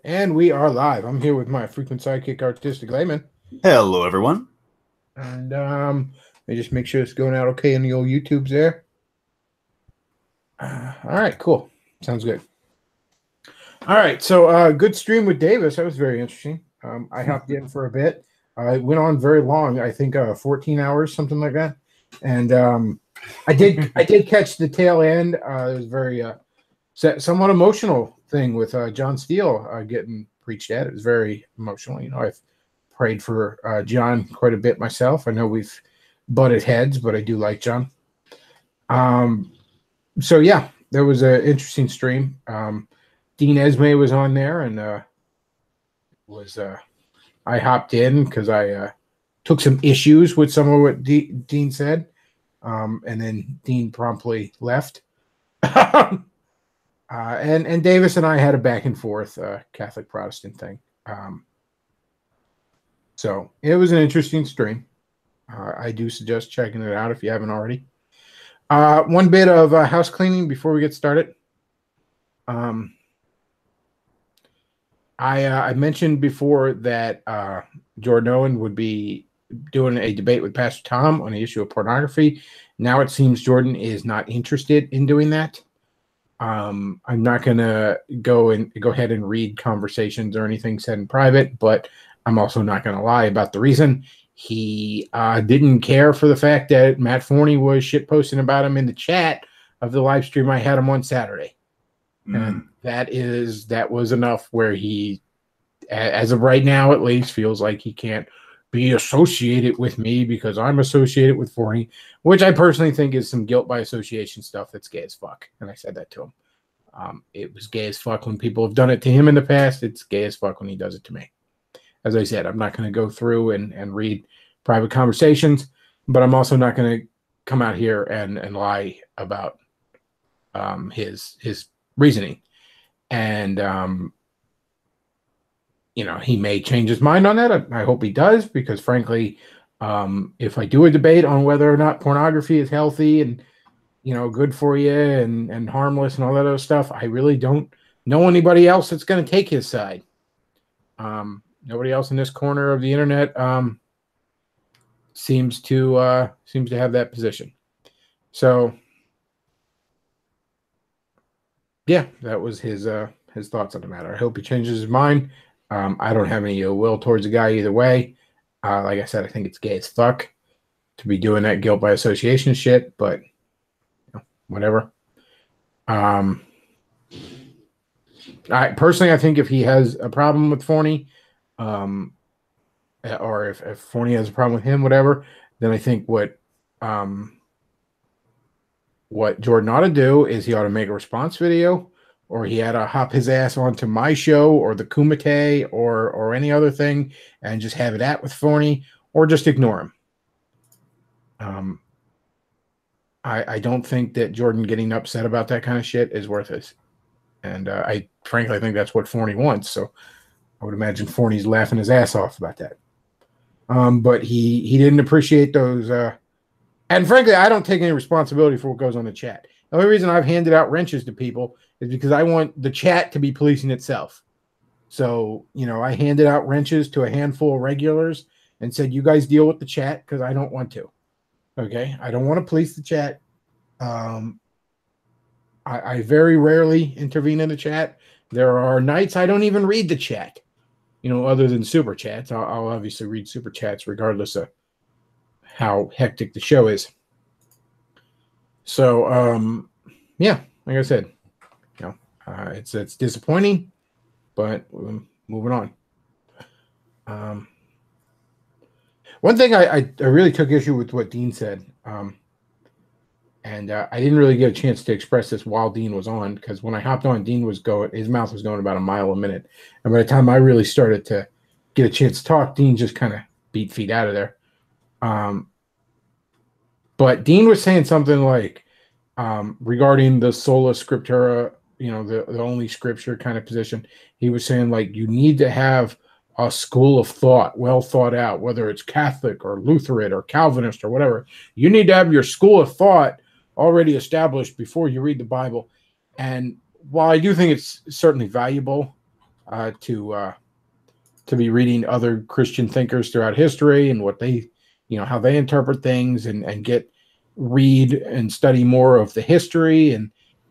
And we are live. I'm here with my frequent sidekick, Artistic Layman. Hello, everyone. And let me just make sure it's going out okay in the old YouTubes there. All right, cool. Sounds good. All right, so good stream with Davis. That was very interesting. I hopped in for a bit. It went on very long. I think 14 hours, something like that. And I did catch the tail end. It was very somewhat emotional thing with John Steele getting preached at. It was very emotional. You know, I've prayed for John quite a bit myself. I know we've butted heads, but I do like John. So yeah, there was an interesting stream. Dean Esme was on there, and I hopped in because I took some issues with some of what Dean said, and then Dean promptly left. And Davis and I had a back and forth Catholic Protestant thing. So it was an interesting stream. I do suggest checking it out if you haven't already. One bit of house cleaning before we get started. I mentioned before that Jordan Owen would be doing a debate with Pastor Tom on the issue of pornography. Now it seems Jordan is not interested in doing that. I'm not going to go ahead and read conversations or anything said in private, but I'm also not going to lie about the reason. He didn't care for the fact that Matt Forney was shitposting about him in the chat of the live stream I had him on Saturday. And that was enough where he, as of right now at least, feels like he can't be associated with me because I'm associated with Forney, which I personally think is some guilt by association stuff that's gay as fuck. And I said that to him. It was gay as fuck when people have done it to him in the past. It's gay as fuck when he does it to me. As I said, I'm not going to go through and read private conversations, but I'm also not going to come out here and lie about his reasoning. And he may change his mind on that. I hope he does, because frankly, if I do a debate on whether or not pornography is healthy and good for you and harmless and all that other stuff, I really don't know anybody else that's going to take his side. Nobody else in this corner of the internet seems to have that position. So yeah, that was his thoughts on the matter. I hope he changes his mind. I don't have any ill will towards the guy either way. Like I said, I think it's gay as fuck to be doing that guilt by association shit, but whatever. I think if he has a problem with Forney, or if Forney has a problem with him, whatever, then I think what Jordan ought to do is he ought to make a response video, or he had to hop his ass onto my show or the Kumite or any other thing and just have it at with Forney, or just ignore him. I don't think that Jordan getting upset about that kind of shit is worth it. And I frankly think that's what Forney wants. So I would imagine Forney's laughing his ass off about that. But he didn't appreciate those. And frankly, I don't take any responsibility for what goes on the chat. The only reason I've handed out wrenches to people is because I want the chat to be policing itself. So, I handed out wrenches to a handful of regulars and said, you guys deal with the chat because I don't want to. Okay? I don't want to police the chat. I very rarely intervene in the chat. There are nights I don't even read the chat, other than super chats. I'll obviously read super chats regardless of how hectic the show is. So, yeah, like I said, it's disappointing, but moving on. One thing I really took issue with what Dean said, and I didn't really get a chance to express this while Dean was on, because when I hopped on, his mouth was going about a mile a minute, and by the time I really started to get a chance to talk, Dean just kind of beat feet out of there. But Dean was saying something like regarding the sola scriptura, the only scripture kind of position. He was saying, like, you need to have a school of thought well thought out, whether it's Catholic or Lutheran or Calvinist or whatever. You need to have your school of thought already established before you read the Bible. And while I do think it's certainly valuable to be reading other Christian thinkers throughout history and what they, how they interpret things, and read and study more of the history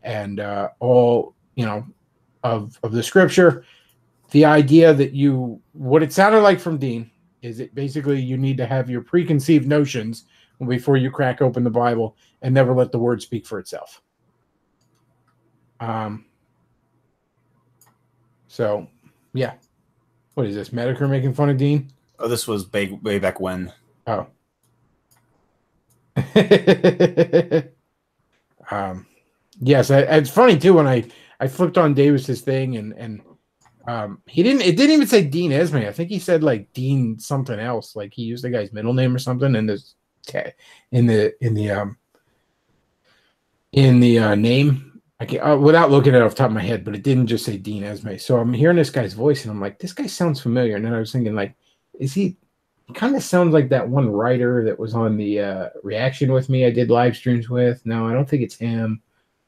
and all, of the scripture. The idea that what it sounded like from Dean is that basically you need to have your preconceived notions before you crack open the Bible and never let the word speak for itself. So, yeah. What is this? Medicare making fun of Dean? Oh, this was way back when. Oh. Yes, it's funny too when I flipped on Davis's thing and it didn't even say Dean Esme. I think he said like Dean something else. Like he used the guy's middle name or something in the name. I can't, without looking at it off the top of my head, but it didn't just say Dean Esme. So I'm hearing this guy's voice and I'm like, this guy sounds familiar. And then I was thinking, like, he kind of sounds like that one writer that was on the reaction with me I did live streams with. No, I don't think it's him.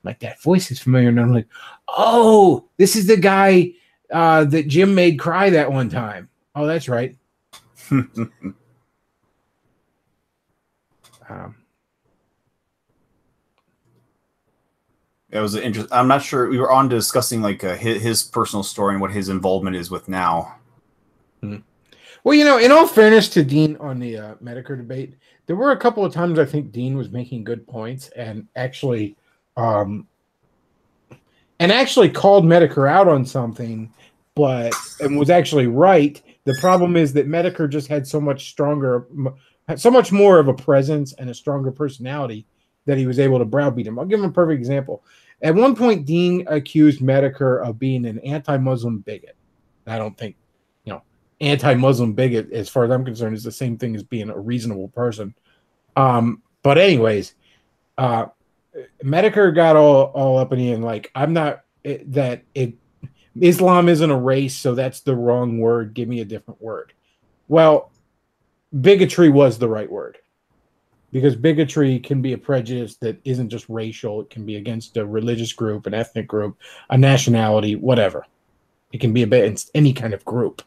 Like, that voice is familiar. And I'm like, oh, this is the guy that Jim made cry that one time. Oh, that's right. It was interesting. I'm not sure. We were on discussing like his personal story and what his involvement is with now. Well, in all fairness to Dean on the Medicare debate, there were a couple of times I think Dean was making good points and actually called Medicare out on something, and was actually right. The problem is that Medicare just had so much more of a presence and a stronger personality that he was able to browbeat him. I'll give him a perfect example. At one point, Dean accused Medicare of being an anti-Muslim bigot. I don't think, anti-Muslim bigot, as far as I'm concerned, is the same thing as being a reasonable person. But anyways, Medicare got all up in the end. Like, I'm not Islam isn't a race, so that's the wrong word. Give me a different word. Well, bigotry was the right word. Because bigotry can be a prejudice that isn't just racial. It can be against a religious group, an ethnic group, a nationality, whatever. It can be against any kind of group.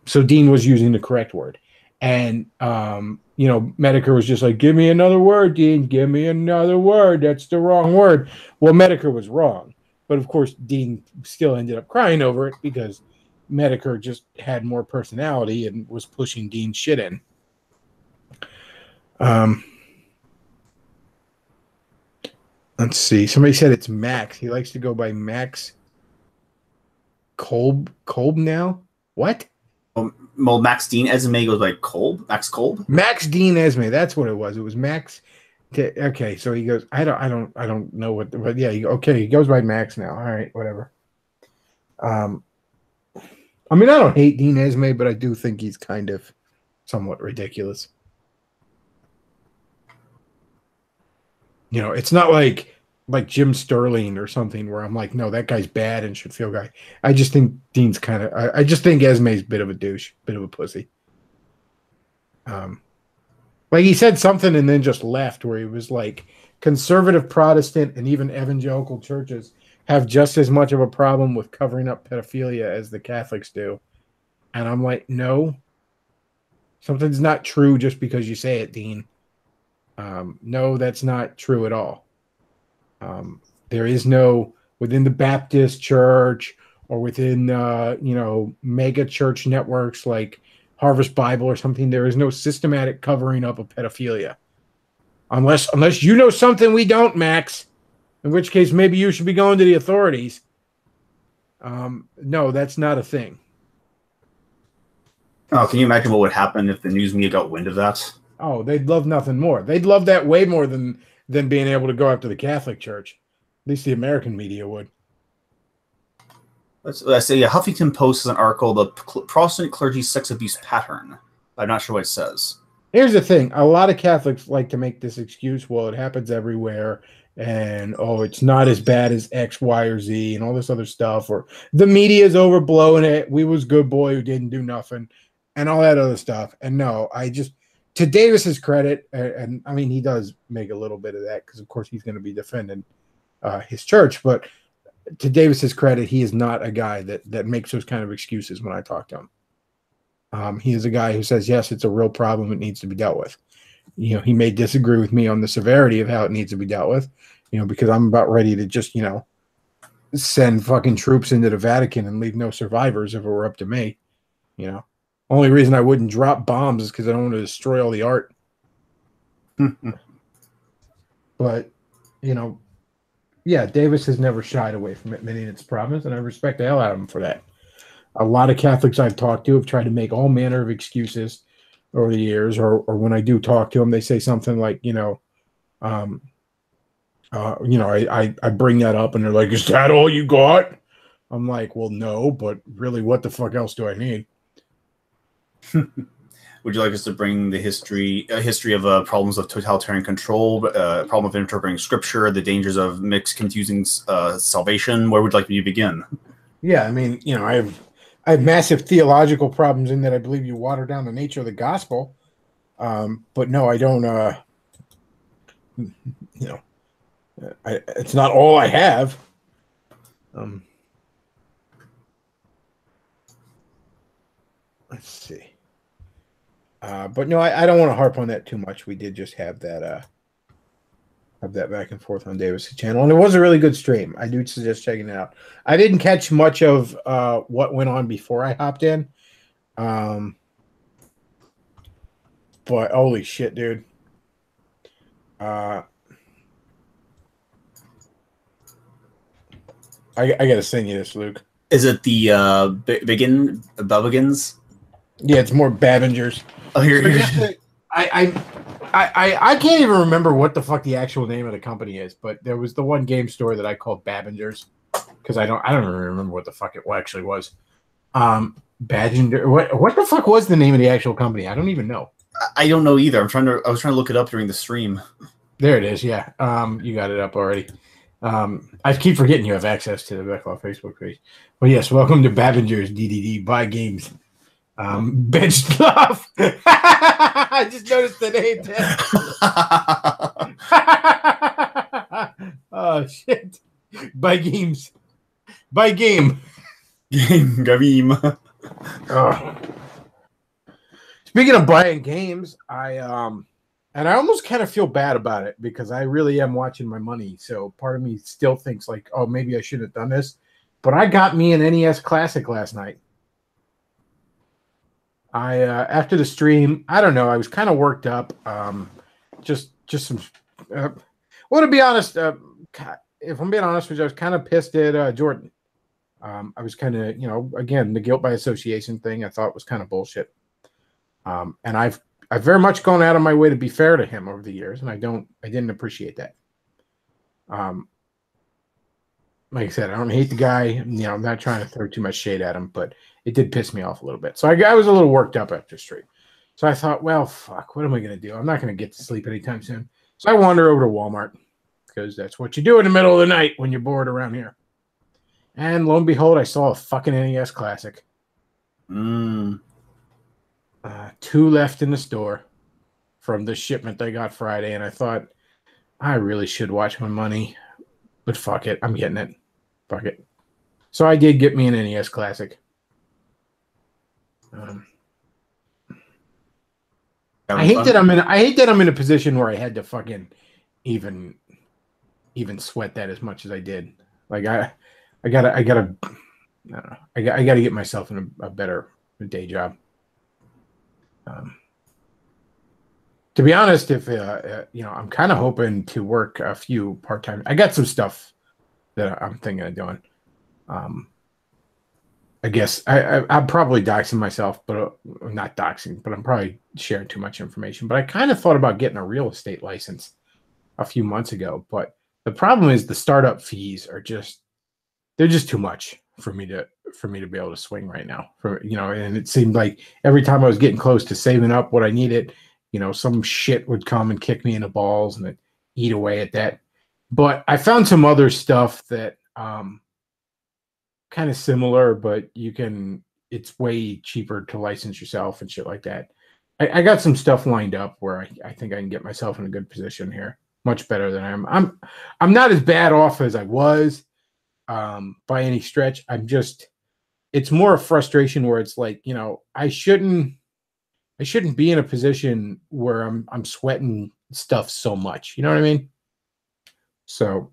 So Dean was using the correct word. And, Medicare was just like, give me another word, Dean. Give me another word. That's the wrong word. Well, Medicare was wrong. But, of course, Dean still ended up crying over it because Medicare just had more personality and was pushing Dean's shit in. Let's see. Somebody said it's Max. He likes to go by Max Kolb now. What? Well, Max Dean Esme goes by Kolb. Max Kolb. Max Dean Esme. That's what it was. It was Max. Okay, so he goes. I don't know what. But yeah. He goes by Max now. All right, whatever. I don't hate Dean Esme, but I do think he's kind of somewhat ridiculous. It's not like Jim Sterling or something where I'm like, no, that guy's bad and should feel guy. I just think Dean's kind of. I just think Esme's a bit of a douche, bit of a pussy. Like he said something and then just left, where he was like, conservative Protestant and even evangelical churches have just as much of a problem with covering up pedophilia as the Catholics do. And I'm like, no, something's not true just because you say it, Dean. No, that's not true at all. There is no, within the Baptist church or within, mega church networks like Harvest Bible or something, there is no systematic covering up of pedophilia. Unless you know something we don't, Max, in which case maybe you should be going to the authorities. No, that's not a thing. Oh, can you imagine what would happen if the news media got wind of that? Oh, they'd love nothing more. They'd love that way more than being able to go after the Catholic Church. At least the American media would. Let's say Huffington Post has an article, The Protestant Clergy Sex Abuse Pattern. I'm not sure what it says. Here's the thing. A lot of Catholics like to make this excuse, well, it happens everywhere, and, it's not as bad as X, Y, or Z, and all this other stuff, or the media's overblowing it, we was good boy who didn't do nothing, and all that other stuff. And no, to Davis's credit, and I mean, he does make a little bit of that because, of course, he's going to be defending his church. But to Davis's credit, he is not a guy that makes those kind of excuses when I talk to him. He is a guy who says, yes, it's a real problem. It needs to be dealt with. You know, he may disagree with me on the severity of how it needs to be dealt with, you know, because I'm about ready to just, you know, send fucking troops into the Vatican and leave no survivors if it were up to me. You know, only reason I wouldn't drop bombs is because I don't want to destroy all the art. But, you know, yeah, Davis has never shied away from admitting its problems, and I respect the hell out of him for that. A lot of Catholics I've talked to have tried to make all manner of excuses over the years, or when I do talk to them, they say something like, you know, I bring that up, and they're like, "Is that all you got?" I'm like, "Well, no, but really, what the fuck else do I need?" Would you like us to bring the history of problems of totalitarian control, problem of interpreting scripture, the dangers of mixed confusing salvation? Where would you like me to begin? Yeah, I mean, you know, I have massive theological problems in that I believe you water down the nature of the gospel. But no, I don't, you know, it's not all I have. Let's see. But no, I don't want to harp on that too much. We did just have that back and forth on Davis' channel, and it was a really good stream. I do suggest checking it out. I didn't catch much of what went on before I hopped in, but holy shit, dude! I gotta send you this, Luke. Is it the Bubbigans? Yeah, it's more Babingers. Oh, here. I can't even remember what the fuck the actual name of the company is, but there was the one game store that I called Babingers because I don't even remember what the fuck it actually was. Babinger. What the fuck was the name of the actual company? I don't even know. I don't know either. I was trying to look it up during the stream. There it is. Yeah. You got it up already. I keep forgetting you have access to the Bechtloff Facebook page. Well, yes, welcome to Babinger's DDD Buy Games. Bechtloff. I just noticed the name. Oh shit! Buy games. Buy game. Game. Speaking of buying games, I almost kind of feel bad about it because I really am watching my money. So part of me still thinks like, oh, maybe I should have done this. But I got me an NES Classic last night. After the stream, I don't know. I was kind of worked up. Just some. Well, to be honest, if I'm being honest with you, I was kind of pissed at Jordan. I was kind of, you know, again, the guilt by association thing I thought was kind of bullshit. And I've very much gone out of my way to be fair to him over the years, and I didn't appreciate that. Like I said, I don't hate the guy. You know, I'm not trying to throw too much shade at him, but it did piss me off a little bit. So I was a little worked up after stream. So I thought, well, fuck, what am I going to do? I'm not going to get to sleep anytime soon. So I wander over to Walmart because that's what you do in the middle of the night when you're bored around here. And lo and behold, I saw a fucking NES Classic. 2 left in the store from the shipment I got Friday, and I thought I really should watch my money, but fuck it, I'm getting it. Fuck it. So I did get me an NES Classic. I hate that I'm in a position where I had to fucking even sweat that as much as I did. Like I gotta get myself in a better day job. To be honest, if you know, I'm kind of hoping to work a few part-time. I got some stuff that I'm thinking of doing. I guess I'm probably doxing myself, but not doxing, but I'm probably sharing too much information. But I kind of thought about getting a real estate license a few months ago. But the problem is the startup fees are they're just too much for me to be able to swing right now. And it seemed like every time I was getting close to saving up what I needed, you know, some shit would come and kick me in the balls and eat away at that. But I found some other stuff that kind of similar, but it's way cheaper to license yourself and shit like that. I got some stuff lined up where I think I can get myself in a good position here. Much better than I am. I'm not as bad off as I was, by any stretch. It's more a frustration where it's like, I shouldn't be in a position where I'm sweating stuff so much. You know what I mean? So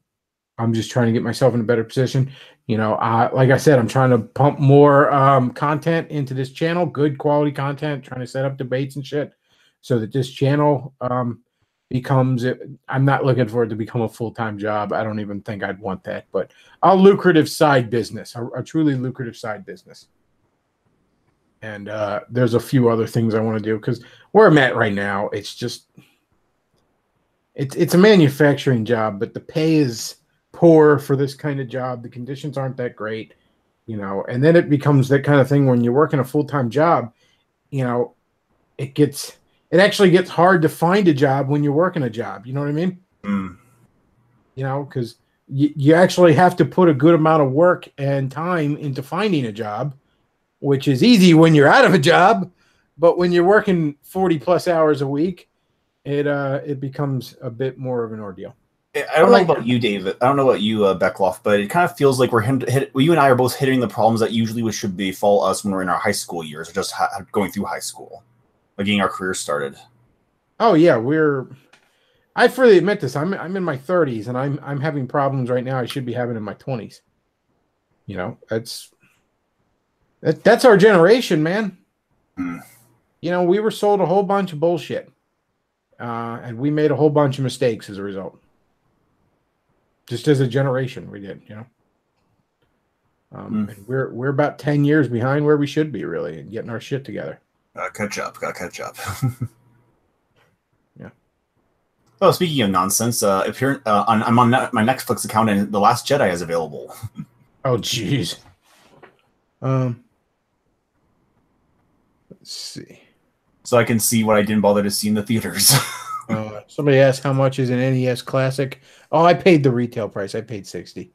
I'm just trying to get myself in a better position. Like I said, I'm trying to pump more content into this channel, good quality content, trying to set up debates and shit so that this channel becomes it. I'm not looking for it to become a full-time job. I don't even think I'd want that, but a lucrative side business, a truly lucrative side business. And there's a few other things I want to do because where I'm at right now, it's just it's a manufacturing job, but the pay is poor for this kind of job. The conditions aren't that great, and then it becomes that kind of thing when you're working a full-time job, it actually gets hard to find a job when you're working a job. You know what I mean? Mm. Because you actually have to put a good amount of work and time into finding a job, which is easy when you're out of a job, but when you're working 40 plus hours a week, it becomes a bit more of an ordeal. I don't know about you, David. I don't know about you, Bechtloff, but it kind of feels like you and I are both hitting the problems that usually should befall us when we're in our high school years, or just going through high school, like getting our career started. Oh yeah, I freely admit this. I'm in my 30s, and I'm having problems right now I should be having in my 20s. That's our generation, man. Mm. We were sold a whole bunch of bullshit, and we made a whole bunch of mistakes as a result. Just as a generation, we did, And we're about 10 years behind where we should be, really, and getting our shit together. Gotta catch up. Yeah. Oh, speaking of nonsense, I'm on my Netflix account, and The Last Jedi is available. Oh, jeez. Let's see. So I can see what I didn't bother to see in the theaters. Somebody asked how much is an NES Classic. Oh, I paid the retail price. I paid $60.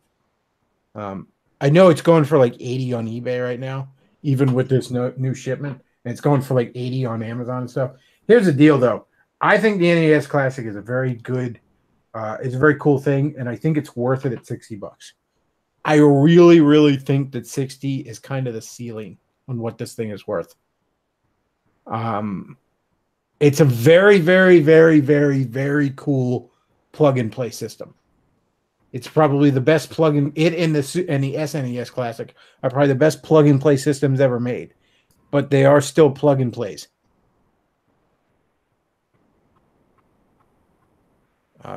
I know it's going for like $80 on eBay right now, even with this new shipment. And it's going for like $80 on Amazon and stuff. Here's the deal, though. I think the NES Classic is a very good, it's a very cool thing, and I think it's worth it at $60. I really, really think that 60 is kind of the ceiling on what this thing is worth. It's a very, very, very, very, very cool plug-and-play system. It's probably the best plug-in. It and the SNES Classic are probably the best plug-and-play systems ever made, but they are still plug-and-plays.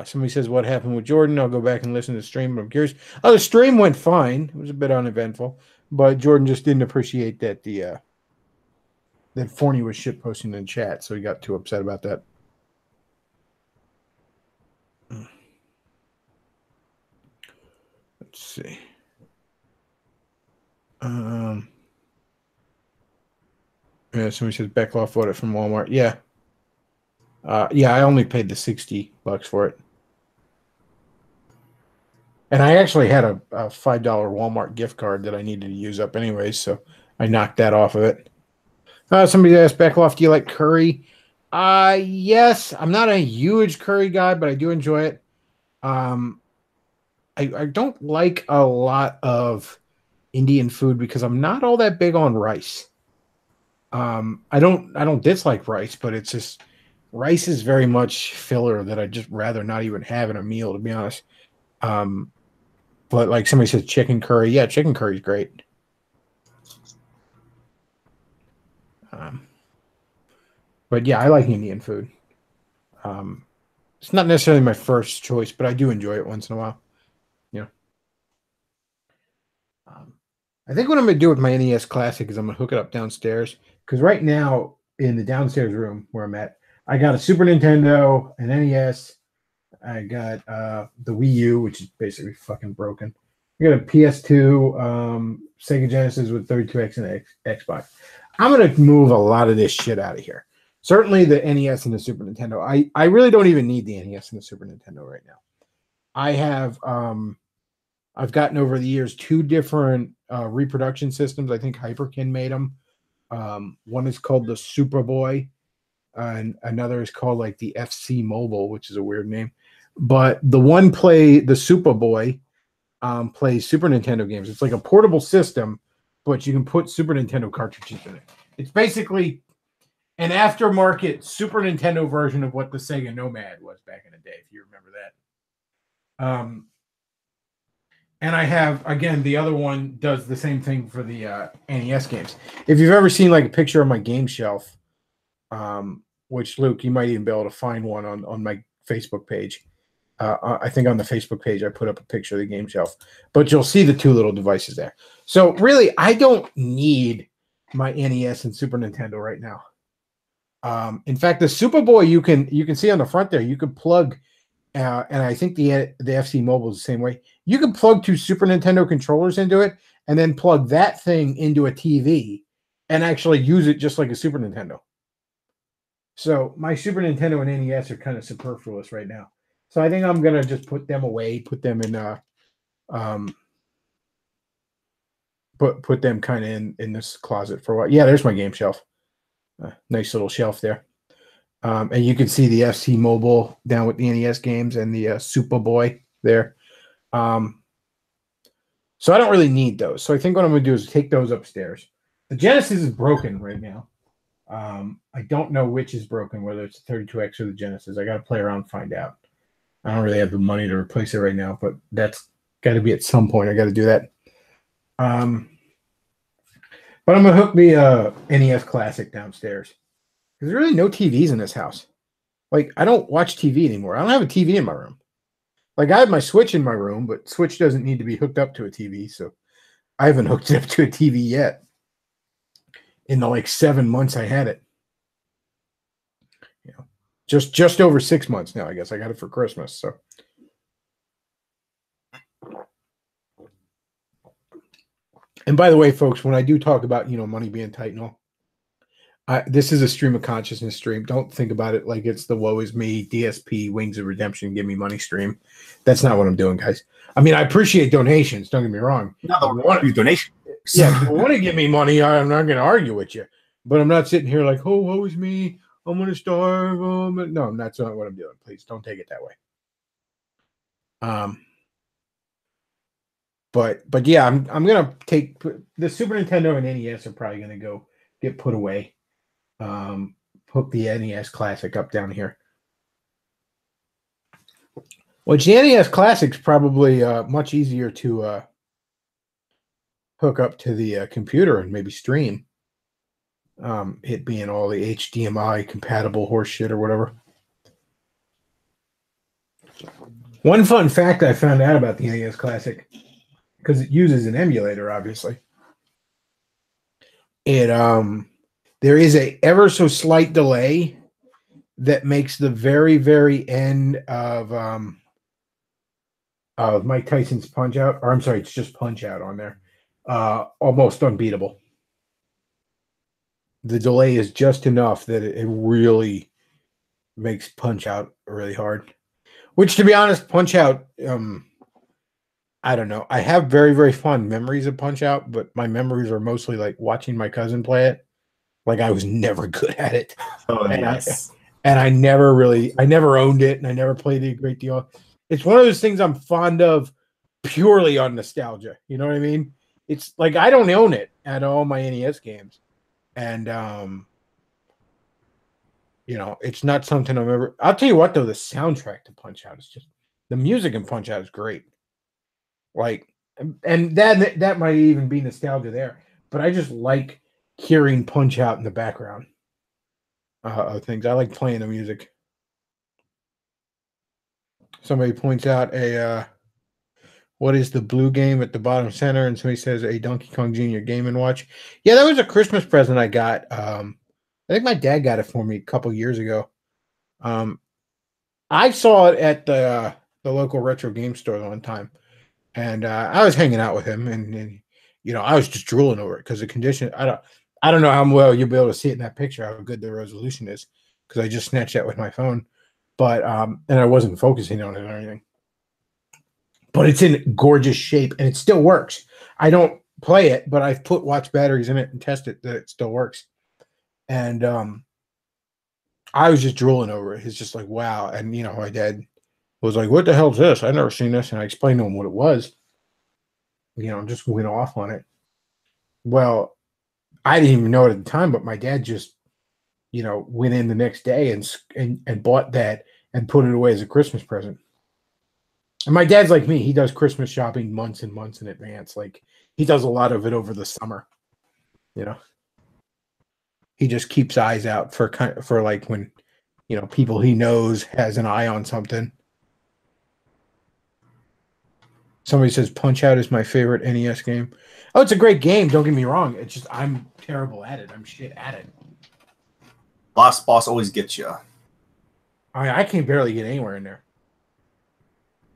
Somebody says, what happened with Jordan? I'll go back and listen to the stream, but I'm curious. Oh, the stream went fine. It was a bit uneventful, but Jordan just didn't appreciate that that Forney was shit posting in chat, so he got too upset about that. Let's see. Yeah, somebody says Bechtloff bought it from Walmart. Yeah. Yeah, I only paid the $60 for it. And I actually had a $5 Walmart gift card that I needed to use up anyways, so I knocked that off of it. Somebody asked Bechtloff, do you like curry? Yes. I'm not a huge curry guy, but I do enjoy it. I don't like a lot of Indian food because I'm not all that big on rice. I don't dislike rice, but it's just rice is very much filler that I'd just rather not even have in a meal, to be honest. But like somebody says chicken curry. Yeah, chicken curry is great. But yeah, I like Indian food. It's not necessarily my first choice, but I do enjoy it once in a while. I think what I'm going to do with my NES Classic is I'm going to hook it up downstairs. Because right now, in the downstairs room where I'm at, I got a Super Nintendo, an NES. I got the Wii U, which is basically fucking broken. I got a PS2, Sega Genesis with 32X and Xbox. I'm going to move a lot of this shit out of here. Certainly the NES and the Super Nintendo. I really don't even need the NES and the Super Nintendo right now. I have... I've gotten over the years 2 different reproduction systems. I think Hyperkin made them. One is called the Superboy, and another is called like the FC Mobile, which is a weird name. But the Superboy plays Super Nintendo games. It's like a portable system, but you can put Super Nintendo cartridges in it. It's basically an aftermarket Super Nintendo version of what the Sega Nomad was back in the day, if you remember that. And I have, again, the other one does the same thing for the NES games. If you've ever seen like a picture of my game shelf, which, Luke, you might even be able to find one on my Facebook page. I think on the Facebook page, I put up a picture of the game shelf. But you'll see the two little devices there. So really, I don't need my NES and Super Nintendo right now. In fact, the Superboy, you can see on the front there, you can plug, and I think the FC Mobile is the same way. You can plug two Super Nintendo controllers into it, and then plug that thing into a TV, and actually use it just like a Super Nintendo. So my Super Nintendo and NES are kind of superfluous right now. So I think I'm gonna just put them away, put them in put them kind of in this closet for a while. Yeah, there's my game shelf. Nice little shelf there. And you can see the FC Mobile down with the NES games and the Superboy there. So I don't really need those. So I think what I'm going to do is take those upstairs. The Genesis is broken right now. I don't know which is broken, whether it's the 32X or the Genesis. I got to play around and find out. I don't really have the money to replace it right now, but that's got to be at some point. I got to do that. But I'm going to hook the NES Classic downstairs. There's really no TVs in this house. Like, I don't watch TV anymore. I don't have a TV in my room. Like, I have my Switch in my room, but Switch doesn't need to be hooked up to a TV, so I haven't hooked it up to a TV yet. In the, like, 7 months I had it. You know, just over 6 months now, I guess. I got it for Christmas, so. And by the way, folks, when I do talk about, money being tight and all, this is a stream of consciousness stream. Don't think about it like it's the woe is me, DSP, Wings of Redemption, give me money stream. That's not what I'm doing, guys. I mean, I appreciate donations. Don't get me wrong. No, we want to do donations. Yeah, if you want to give me money, I'm not going to argue with you. But I'm not sitting here like, oh, woe is me. I'm going to starve. No, that's not what I'm doing. Please don't take it that way. But yeah, I'm gonna take the Super Nintendo and NES are probably gonna go get put away. Put the NES Classic up down here. Which the NES Classic's probably much easier to hook up to the computer and maybe stream. It being all the HDMI compatible horse shit or whatever. One fun fact I found out about the NES Classic, because it uses an emulator, obviously. There is a ever so slight delay that makes the very, very end of Mike Tyson's Punch Out, or I'm sorry, it's just Punch Out on there, almost unbeatable. The delay is just enough that it really makes Punch Out really hard. Which, to be honest, Punch Out, I don't know. I have very, very fond memories of Punch Out, but my memories are mostly like watching my cousin play it. Like, I was never good at it. Oh, yes. I never owned it, and I never played it a great deal. It's one of those things I'm fond of purely on nostalgia. You know what I mean? It's like I don't own it at all my NES games. And, it's not something I've ever... I'll tell you what, though, the soundtrack to Punch Out is just... The music in Punch Out is great. Like, and that might even be nostalgia there. But I just like hearing Punch Out in the background of things. I like playing the music. Somebody points out what is the blue game at the bottom center? And somebody says a Donkey Kong Jr. Game & Watch. Yeah, that was a Christmas present I got. I think my dad got it for me a couple years ago. I saw it at the local retro game store one time. And I was hanging out with him, and I was just drooling over it because the condition. I don't know how well you'll be able to see it in that picture, how good the resolution is, because I just snatched that with my phone. But and I wasn't focusing on it or anything. But it's in gorgeous shape, and it still works. I don't play it, but I've put watch batteries in it and tested that it still works. And I was just drooling over it. It's just like, wow. And my dad was like, what the hell is this? I've never seen this. And I explained to him what it was. just went off on it. Well, I didn't even know it at the time, but my dad just, went in the next day and bought that and put it away as a Christmas present. And my dad's like me; he does Christmas shopping months and months in advance. Like he does a lot of it over the summer. He just keeps eyes out for like when, people he knows has an eye on something. Somebody says Punch-Out is my favorite NES game. Oh, it's a great game. Don't get me wrong. It's just I'm terrible at it. I'm shit at it. Last boss always gets you. I can barely get anywhere in there.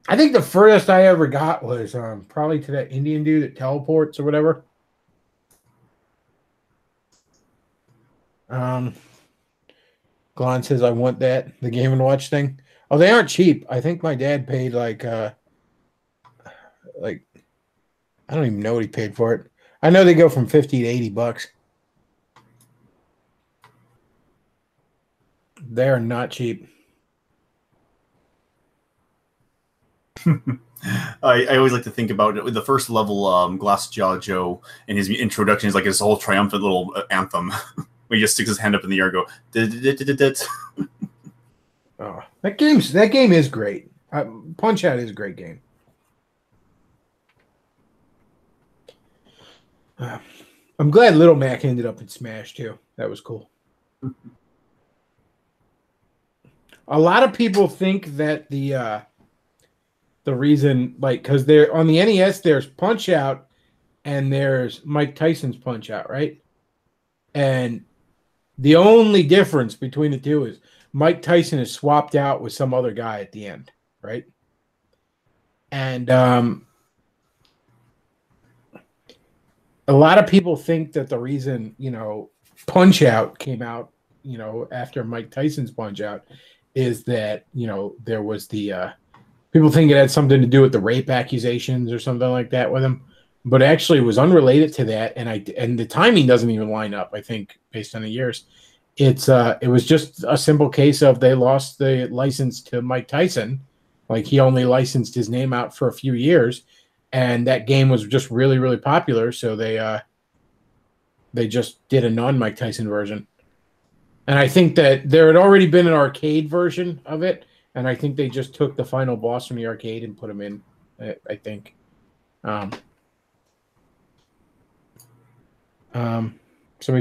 I think the furthest I ever got was probably to that Indian dude that teleports or whatever. Glon says I want that, the Game & Watch thing. Oh, they aren't cheap. I think my dad paid like I don't even know what he paid for it. I know they go from $50 to $80. They're not cheap. I always like to think about it with the first level, Glassjaw Joe, and his introduction is like his whole triumphant little anthem where he just sticks his hand up in the air and go. Oh, that game is great. Punch-Out is a great game. I'm glad Little Mac ended up in Smash too. That was cool. A lot of people think that the reason, because they're on the NES, there's Punch-Out and there's Mike Tyson's Punch-Out, right? And the only difference between the two is Mike Tyson is swapped out with some other guy at the end, right? And a lot of people think that the reason, Punch-Out came out, after Mike Tyson's Punch-Out is that, there was the people think it had something to do with the rape accusations or something like that with him, but actually it was unrelated to that. And the timing doesn't even line up, I think, based on the years. It was just a simple case of they lost the license to Mike Tyson. Like he only licensed his name out for a few years. And that game was just really, really popular, so they just did a non-Mike Tyson version. And I think that there had already been an arcade version of it, and I think they just took the final boss from the arcade and put him in, I think. Somebody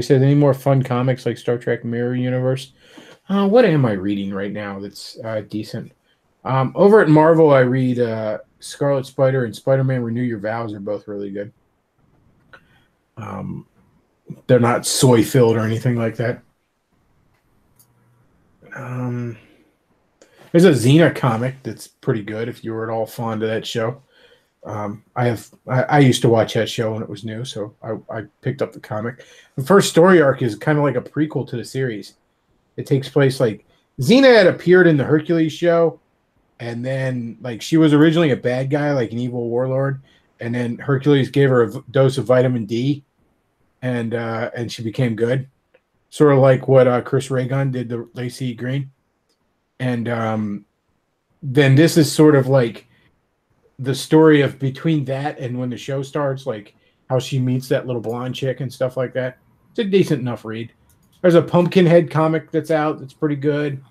said, any more fun comics like Star Trek Mirror Universe? What am I reading right now that's decent? Over at Marvel, I read Scarlet Spider and Spider-Man Renew Your Vows are both really good. They're not soy-filled or anything like that. There's a Xena comic that's pretty good if you were at all fond of that show. I used to watch that show when it was new, so I picked up the comic. The first story arc is kind of like a prequel to the series. It takes place like Xena had appeared in the Hercules show, and then she was originally a bad guy, like an evil warlord, and then Hercules gave her a dose of vitamin D, and she became good, sort of like what Chris Ray Gun did to Lacey Green. And then this is sort of like the story of between that and when the show starts, like how she meets that little blonde chick and stuff like that. It's a decent enough read. There's a Pumpkinhead comic that's out that's pretty good.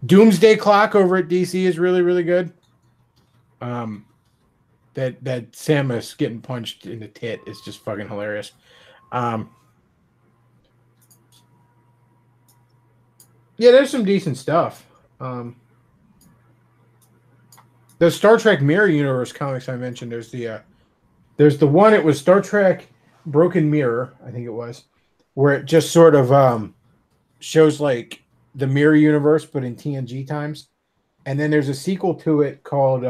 Doomsday Clock over at DC is really, really good. That Samus getting punched in the tit is just fucking hilarious. Yeah, there's some decent stuff. The Star Trek Mirror Universe comics I mentioned, there's the one, it was Star Trek Broken Mirror, I think it was, where it just sort of shows like the Mirror Universe, but in TNG times. And then there's a sequel to it called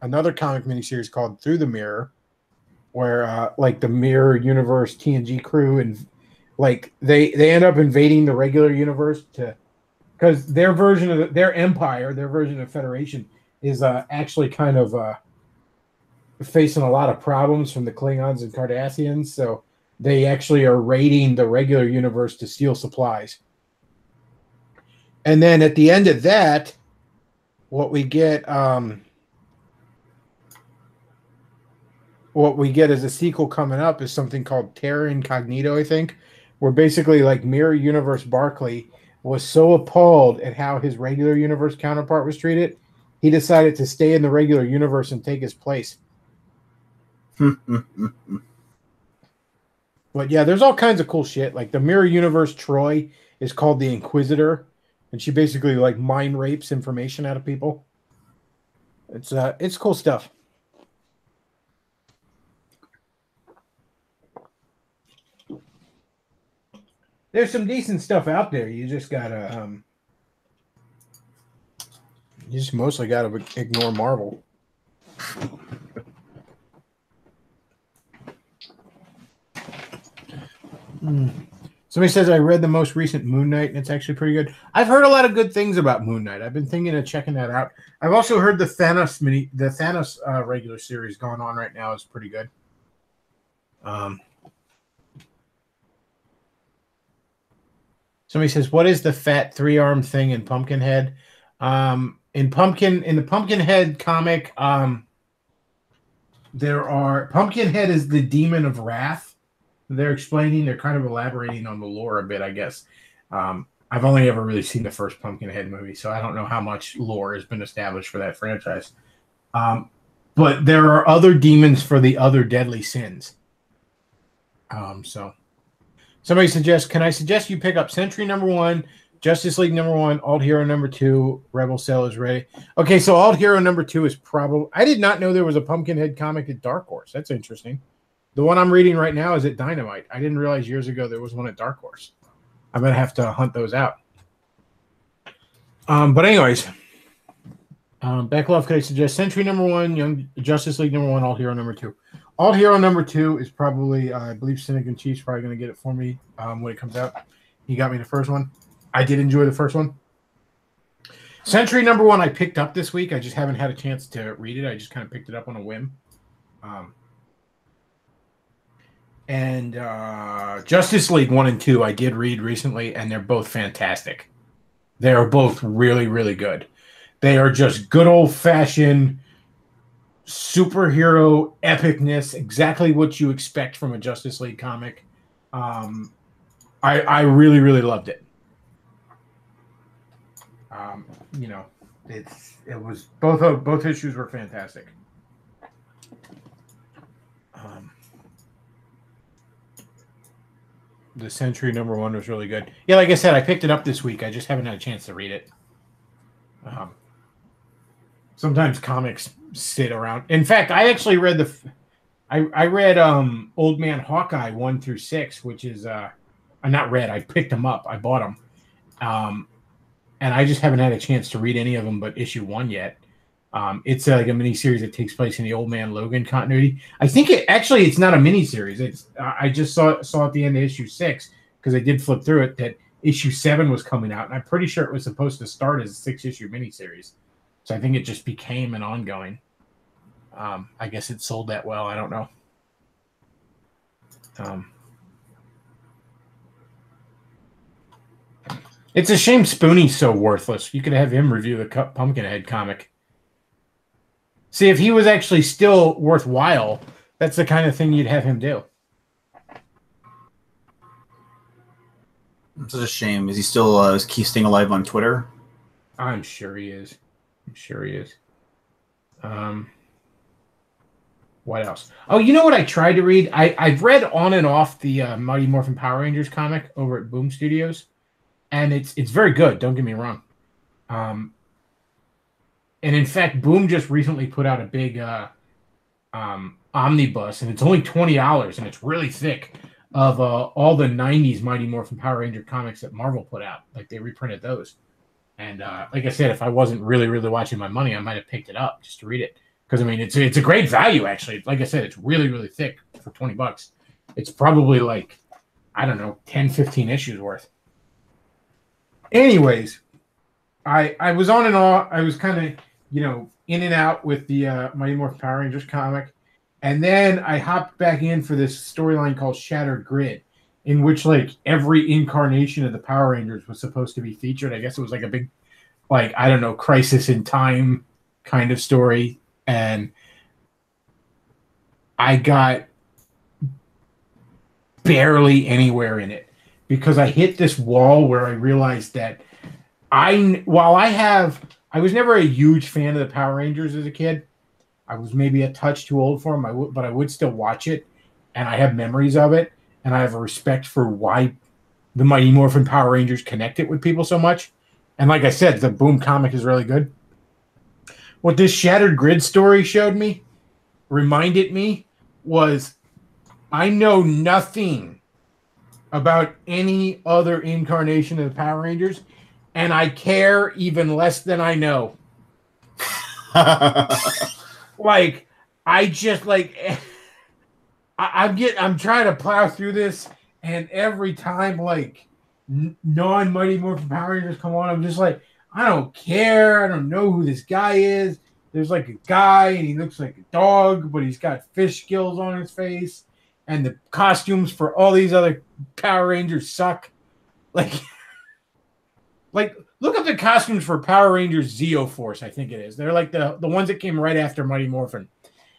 another comic miniseries called Through the Mirror, where like the Mirror Universe TNG crew and like they end up invading the regular universe because their version of their empire, their version of Federation is actually kind of facing a lot of problems from the Klingons and Cardassians. So they actually are raiding the regular universe to steal supplies. And then at the end of that, what we get what we get as a sequel coming up is something called Terra Incognito, I think, where basically like Mirror Universe Barkley was so appalled at how his regular universe counterpart was treated, he decided to stay in the regular universe and take his place. But yeah, there's all kinds of cool shit. Like the Mirror Universe Troy is called the Inquisitor, and she basically like mind rapes information out of people. It's cool stuff. There's some decent stuff out there. You just gotta you just mostly gotta ignore Marvel. Somebody says I read the most recent Moon Knight and it's actually pretty good. I've heard a lot of good things about Moon Knight. I've been thinking of checking that out. I've also heard the Thanos regular series going on right now is pretty good. Somebody says, "What is the fat 3-armed thing in Pumpkinhead?" In the Pumpkinhead comic, Pumpkinhead is the demon of wrath. They're kind of elaborating on the lore a bit, I guess. I've only ever really seen the first Pumpkinhead movie, so I don't know how much lore has been established for that franchise. But there are other demons for the other deadly sins. So somebody suggests, can I suggest you pick up Sentry #1, Justice League #1, Alt Hero #2, Rebel Cell is ready. Okay, so Alt Hero #2 is probably... I did not know there was a Pumpkinhead comic at Dark Horse. That's interesting. The one I'm reading right now is at Dynamite. I didn't realize years ago there was one at Dark Horse. I'm going to have to hunt those out. But anyways, Bechtloff, could I suggest Sentry #1, Young Justice League #1, Alt Hero #2. Alt Hero #2 is probably, I believe Cynic and Chief's probably going to get it for me when it comes out. He got me the first one. I did enjoy the first one. Sentry #1 I picked up this week. I just haven't had a chance to read it. I just kind of picked it up on a whim. And Justice League 1 and 2 I did read recently, and they're both fantastic. They are both really, really good. They are just good old-fashioned superhero epicness, exactly what you expect from a Justice League comic. I really, really loved it. It was both issues were fantastic. The Sentry #1 was really good. Yeah, like I said, I picked it up this week. I just haven't had a chance to read it. Sometimes comics sit around. In fact, I actually read I read Old Man Hawkeye 1 through 6, which is not read. I picked them up. I bought them, and I just haven't had a chance to read any of them but issue 1 yet. It's like a miniseries that takes place in the Old Man Logan continuity. I think it's not a miniseries. It's I just saw at the end of issue 6 because I did flip through it that issue 7 was coming out, and I'm pretty sure it was supposed to start as a 6-issue miniseries. So I think it just became an ongoing. I guess it sold that well. I don't know. It's a shame Spoonie's so worthless. You could have him review the Pumpkinhead comic. See, if he was actually still worthwhile, that's the kind of thing you'd have him do. It's such a shame. Is he still is he staying alive on Twitter? I'm sure he is. What else? Oh, you know what I tried to read? I've read on and off the Mighty Morphin Power Rangers comic over at Boom Studios, and it's very good. Don't get me wrong. And in fact, Boom just recently put out a big omnibus, and it's only $20, and it's really thick, of all the 90s Mighty Morphin Power Ranger comics that Marvel put out. Like, they reprinted those. And like I said, if I wasn't really, really watching my money, I might have picked it up just to read it. Because, I mean, it's a great value, actually. Like I said, it's really, really thick for $20. It's probably like, I don't know, 10, 15 issues worth. Anyways, I was on and off. I was kind of, in and out with the Mighty Morphin Power Rangers comic. And then I hopped back in for this storyline called Shattered Grid, in which, like, every incarnation of the Power Rangers was supposed to be featured. I guess it was like a big, like, I don't know, crisis in time kind of story. And I got barely anywhere in it because I hit this wall where I realized that I was never a huge fan of the Power Rangers as a kid. I was maybe a touch too old for them, but I would still watch it, and I have memories of it, and I have a respect for why the Mighty Morphin Power Rangers connected with people so much. And like I said, the Boom comic is really good. What this Shattered Grid story reminded me, was I know nothing about any other incarnation of the Power Rangers, and I care even less than I know. Like, I just like I'm trying to plow through this, and every time like non-Mighty Morphin Power Rangers come on, I'm just like, I don't care. I don't know who this guy is. There's like a guy, and he looks like a dog, but he's got fish scales on his face, and the costumes for all these other Power Rangers suck. Like look up the costumes for Power Rangers Zeo Force, I think it is. They're like the ones that came right after Mighty Morphin.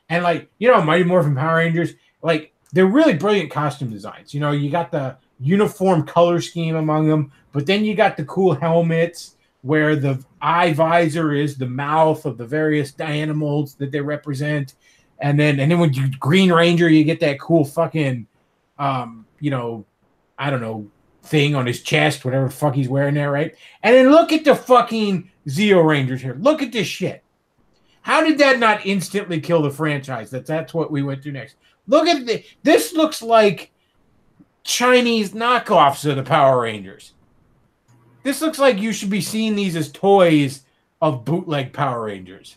And like, Mighty Morphin Power Rangers, like, they're really brilliant costume designs. You got the uniform color scheme among them, but then you got the cool helmets where the eye visor is the mouth of the various animals that they represent. And then when you Green Ranger, you get that cool fucking I don't know, thing on his chest, whatever the fuck he's wearing there, right? And then look at the fucking Zeo Rangers here. Look at this shit. How did that not instantly kill the franchise? That's what we went through next. Look at this. Looks like Chinese knockoffs of the Power Rangers. This looks like you should be seeing these as toys of bootleg Power Rangers.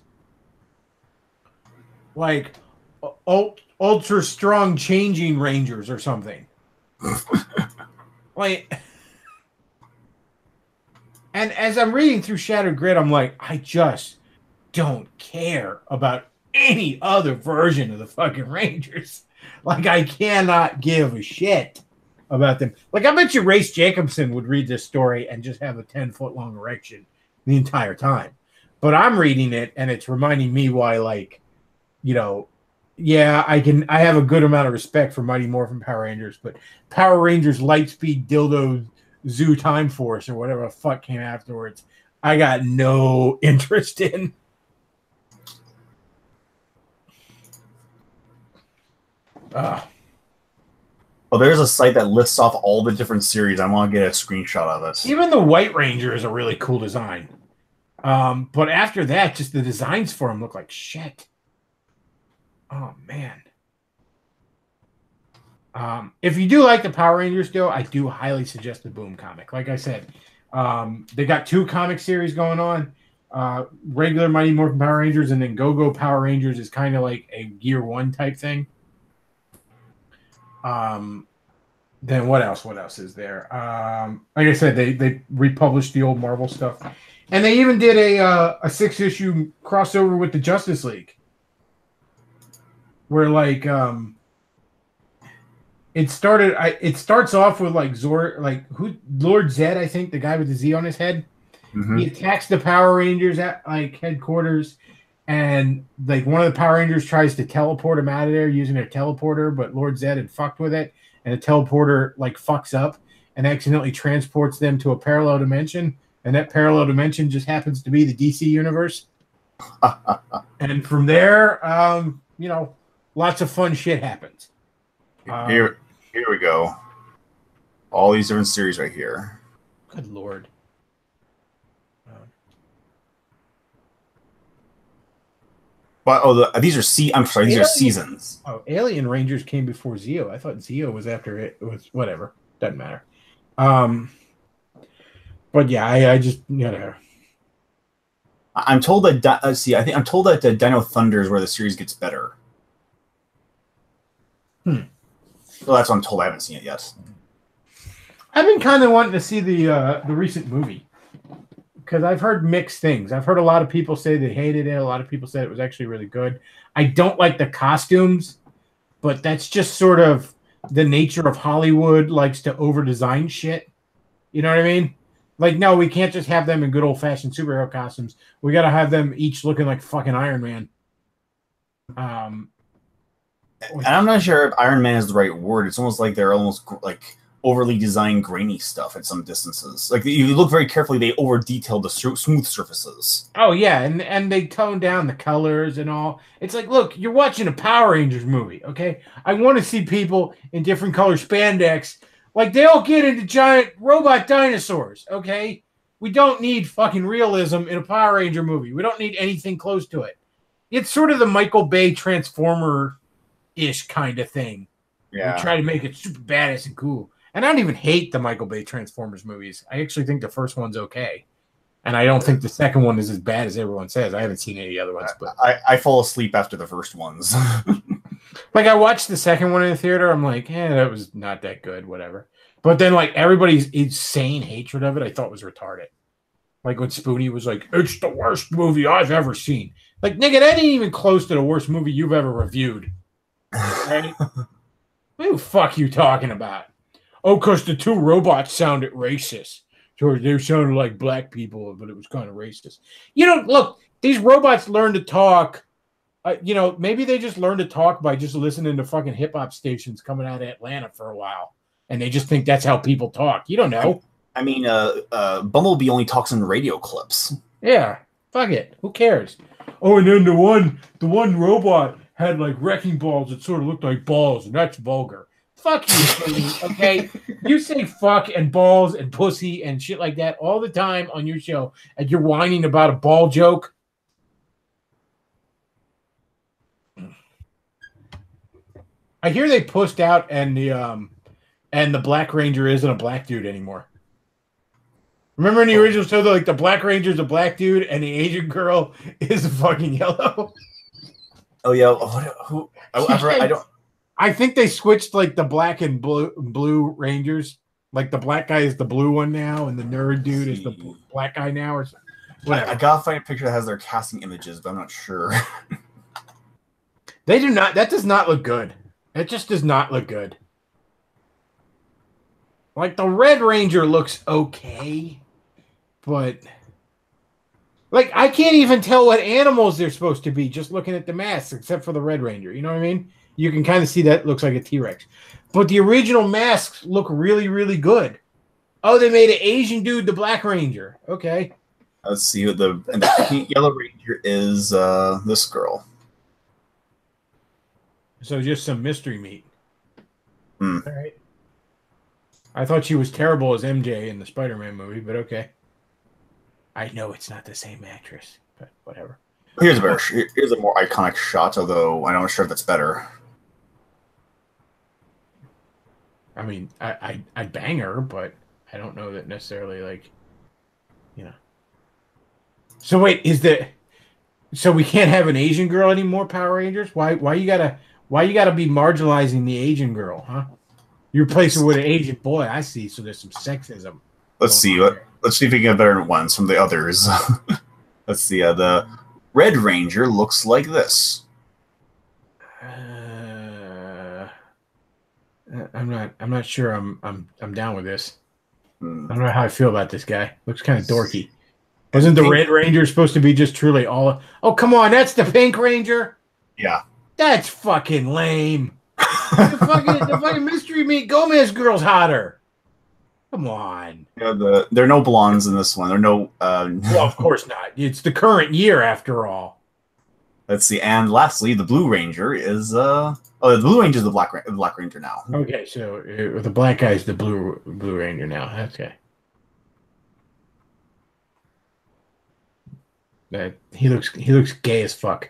Like ultra strong changing Rangers or something. Like, and as I'm reading through Shattered Grid, I'm like, I just don't care about any other version of the fucking Rangers. Like, I cannot give a shit about them. Like, I bet you Race Jacobson would read this story and just have a 10-foot long erection the entire time. But I'm reading it, and it's reminding me why, like, yeah, I have a good amount of respect for Mighty Morphin Power Rangers, but Power Rangers Lightspeed Dildo Zoo Time Force or whatever the fuck came afterwards, I got no interest in. Well, there's a site that lists off all the different series. I want to get a screenshot of it. Even the White Ranger is a really cool design. But after that, just the designs for them look like shit. Oh, man. If you do like the Power Rangers, though, I do highly suggest the Boom comic. Like I said, they got 2 comic series going on. Regular Mighty Morphin Power Rangers, and then Go-Go Power Rangers is kind of like a Gear 1 type thing. Then what else? What else is there? Like I said, they republished the old Marvel stuff. And they even did a 6-issue crossover with the Justice League. Where like it starts off with like Lord Zed, I think, the guy with the Z on his head. Mm-hmm. He attacks the Power Rangers at like headquarters, and like one of the Power Rangers tries to teleport him out of there using a teleporter, but Lord Zed had fucked with it, and the teleporter like fucks up and accidentally transports them to a parallel dimension, and that parallel dimension just happens to be the DC universe. And from there, lots of fun shit happens. Here we go. All these different series right here. Good Lord. But these are these are seasons. Oh, Alien Rangers came before Zeo. I thought Zeo was after it. It was whatever. Doesn't matter. But yeah, I just I'm told that I'm told that Dino Thunder is where the series gets better. Well, that's what I'm told. I haven't seen it yet. I've been kind of wanting to see the recent movie because I've heard mixed things. I've heard a lot of people say they hated it. A lot of people said it was actually really good. I don't like the costumes, but that's just sort of the nature of Hollywood. Likes to over-design shit. You know what I mean? Like, no, we can't just have them in good old-fashioned superhero costumes. We got to have them each looking like fucking Iron Man. And I'm not sure if Iron Man is the right word. It's almost like they're almost like overly designed grainy stuff at some distances. Like you look very carefully, they over detail the smooth surfaces. Oh yeah, and they tone down the colors and all. It's like, look, you're watching a Power Rangers movie, okay? I want to see people in different color spandex. Like they all get into giant robot dinosaurs, okay? We don't need fucking realism in a Power Ranger movie. We don't need anything close to it. It's sort of the Michael Bay Transformer-ish kind of thing. Yeah. We try to make it super badass and cool. And I don't even hate the Michael Bay Transformers movies. I actually think the first one's okay. And I don't think the second one is as bad as everyone says. I haven't seen any other ones. But I fall asleep after the first ones. like I watched the second one in the theater. I'm like, that was not that good, whatever. But then like everybody's insane hatred of it, I thought was retarded. Like when Spoonie was like, it's the worst movie I've ever seen. Like, nigga, that ain't even close to the worst movie you've ever reviewed. Right? What the fuck you talking about? Oh, because the two robots sounded racist. So they sounded like black people, but it was kind of racist. You know, look, these robots learn to talk. Maybe they just learn to talk by just listening to fucking hip hop stations coming out of Atlanta for a while. And they just think that's how people talk. You don't know. I mean, Bumblebee only talks in radio clips. Yeah, fuck it. Who cares? Oh, and then the one robot had like wrecking balls that sort of looked like balls, and that's vulgar. Fuck you, okay? You say fuck and balls and pussy and shit like that all the time on your show, and you're whining about a ball joke. I hear they pushed out, and the Black Ranger isn't a black dude anymore. Remember in the original show, like the Black Ranger's a black dude, and the Asian girl is fucking yellow. Oh yeah, I don't. I think they switched like the black and blue Rangers. Like the black guy is the blue one now, and the nerd dude is the black guy now, or whatever. I gotta find a picture that has their casting images, but I'm not sure. They do not. That does not look good. It just does not look good. Like the Red Ranger looks okay, but like I can't even tell what animals they're supposed to be just looking at the masks, except for the Red Ranger. You know what I mean? You can kind of see that looks like a T-Rex. But the original masks look really, really good. Oh, they made an Asian dude the Black Ranger. Okay. Let's see what the pink Yellow Ranger is this girl. So just some mystery meat. All right. I thought she was terrible as MJ in the Spider-Man movie, but okay. I know it's not the same actress, but whatever. Here's a more iconic shot, although I'm not sure if that's better. I mean, I'd bang her, but I don't know that necessarily, like, So wait, so we can't have an Asian girl anymore, Power Rangers? Why you gotta be marginalizing the Asian girl, huh? You replace her with an Asian boy, I see. So there's some sexism. Let's see if we can get better ones from the others. Let's see. The Red Ranger looks like this. I'm not sure I'm down with this. I don't know how I feel about this guy. Looks kind of dorky. Wasn't the Red Ranger supposed to be just truly all? Oh, come on, that's the Pink Ranger. Yeah, that's fucking lame. the fucking mystery meat Gomez girl's hotter. Come on. Yeah, there are no blondes in this one. There are no. Well, of course not. It's the current year, after all. Let's see, and lastly, the Blue Ranger is the Blue Ranger is the Black Ranger now. Okay, so the black guy is the Blue Ranger now. Okay. He looks gay as fuck.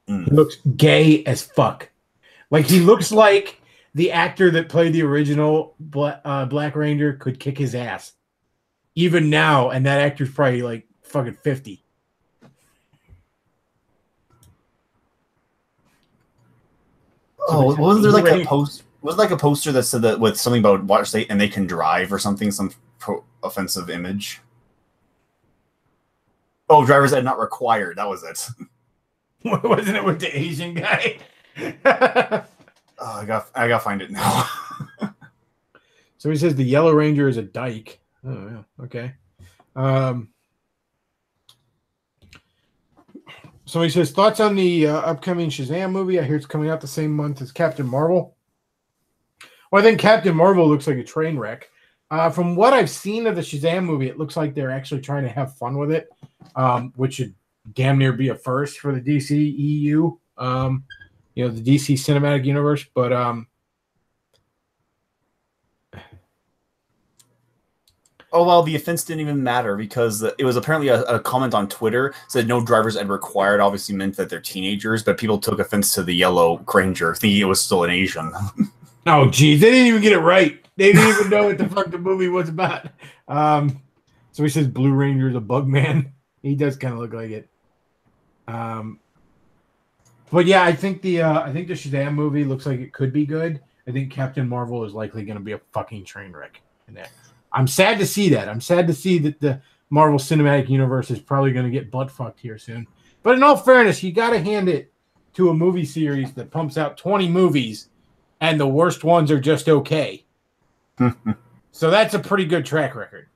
He looks gay as fuck. Like he looks like the actor that played the original Black Ranger could kick his ass. Even now, and that actor's probably like fucking 50. Oh, wasn't there like a post? Was like a poster that said that with something about watch state and they can drive or something, some offensive image. Oh, driver's ed not required. That was it. Wasn't it with the Asian guy? Oh, I gotta find it now. So he says the Yellow Ranger is a dyke. Oh, yeah. Okay. So he says, thoughts on the upcoming Shazam movie? I hear it's coming out the same month as Captain Marvel. Well, I think Captain Marvel looks like a train wreck. From what I've seen of the Shazam movie, it looks like they're actually trying to have fun with it, which should damn near be a first for the DC EU, the DC Cinematic Universe. But oh, well, the offense didn't even matter because it was apparently a comment on Twitter said no drivers ed required. Obviously meant that they're teenagers, but people took offense to the yellow Granger, thinking it was still an Asian. Oh, geez, they didn't even get it right. They didn't even know what the fuck the movie was about. So he says Blue Ranger's a bug man. He does kind of look like it. But yeah, I think the Shazam movie looks like it could be good. I think Captain Marvel is likely going to be a fucking train wreck in that. I'm sad to see that. I'm sad to see that the Marvel Cinematic Universe is probably going to get butt fucked here soon. But in all fairness, you got to hand it to a movie series that pumps out 20 movies, and the worst ones are just okay. So that's a pretty good track record.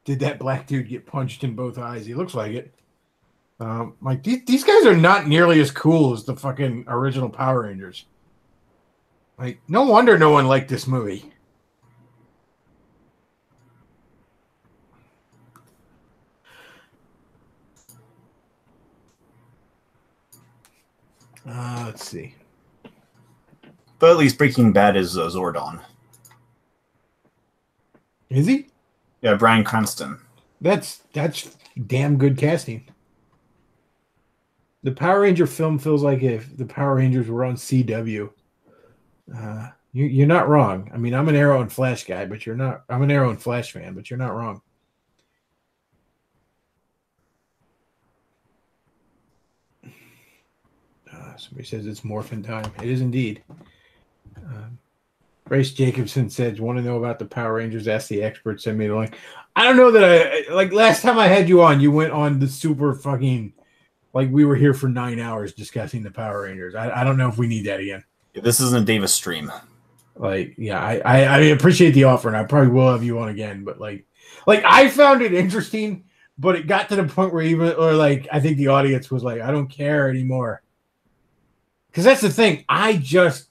Did that black dude get punched in both eyes? He looks like it. Like these guys are not nearly as cool as the fucking original Power Rangers. Like, no wonder no one liked this movie. Let's see. But at least Breaking Bad is Zordon. Is he? Yeah, Bryan Cranston. That's damn good casting. The Power Ranger film feels like if the Power Rangers were on CW. You're not wrong. I mean, I'm an Arrow and Flash guy, but you're not. I'm an Arrow and Flash fan, but you're not wrong. Somebody says it's morphin time. It is indeed. Grace Jacobson said, "Want to know about the Power Rangers? Ask the experts. Send me the link." I don't know that I like. Last time I had you on, you went on the super fucking like we were here for 9 hours discussing the Power Rangers. I don't know if we need that again. This isn't a Davis stream. Like, yeah, I appreciate the offer, and I probably will have you on again. But like I found it interesting, but it got to the point where I think the audience was like, I don't care anymore. Because that's the thing. I just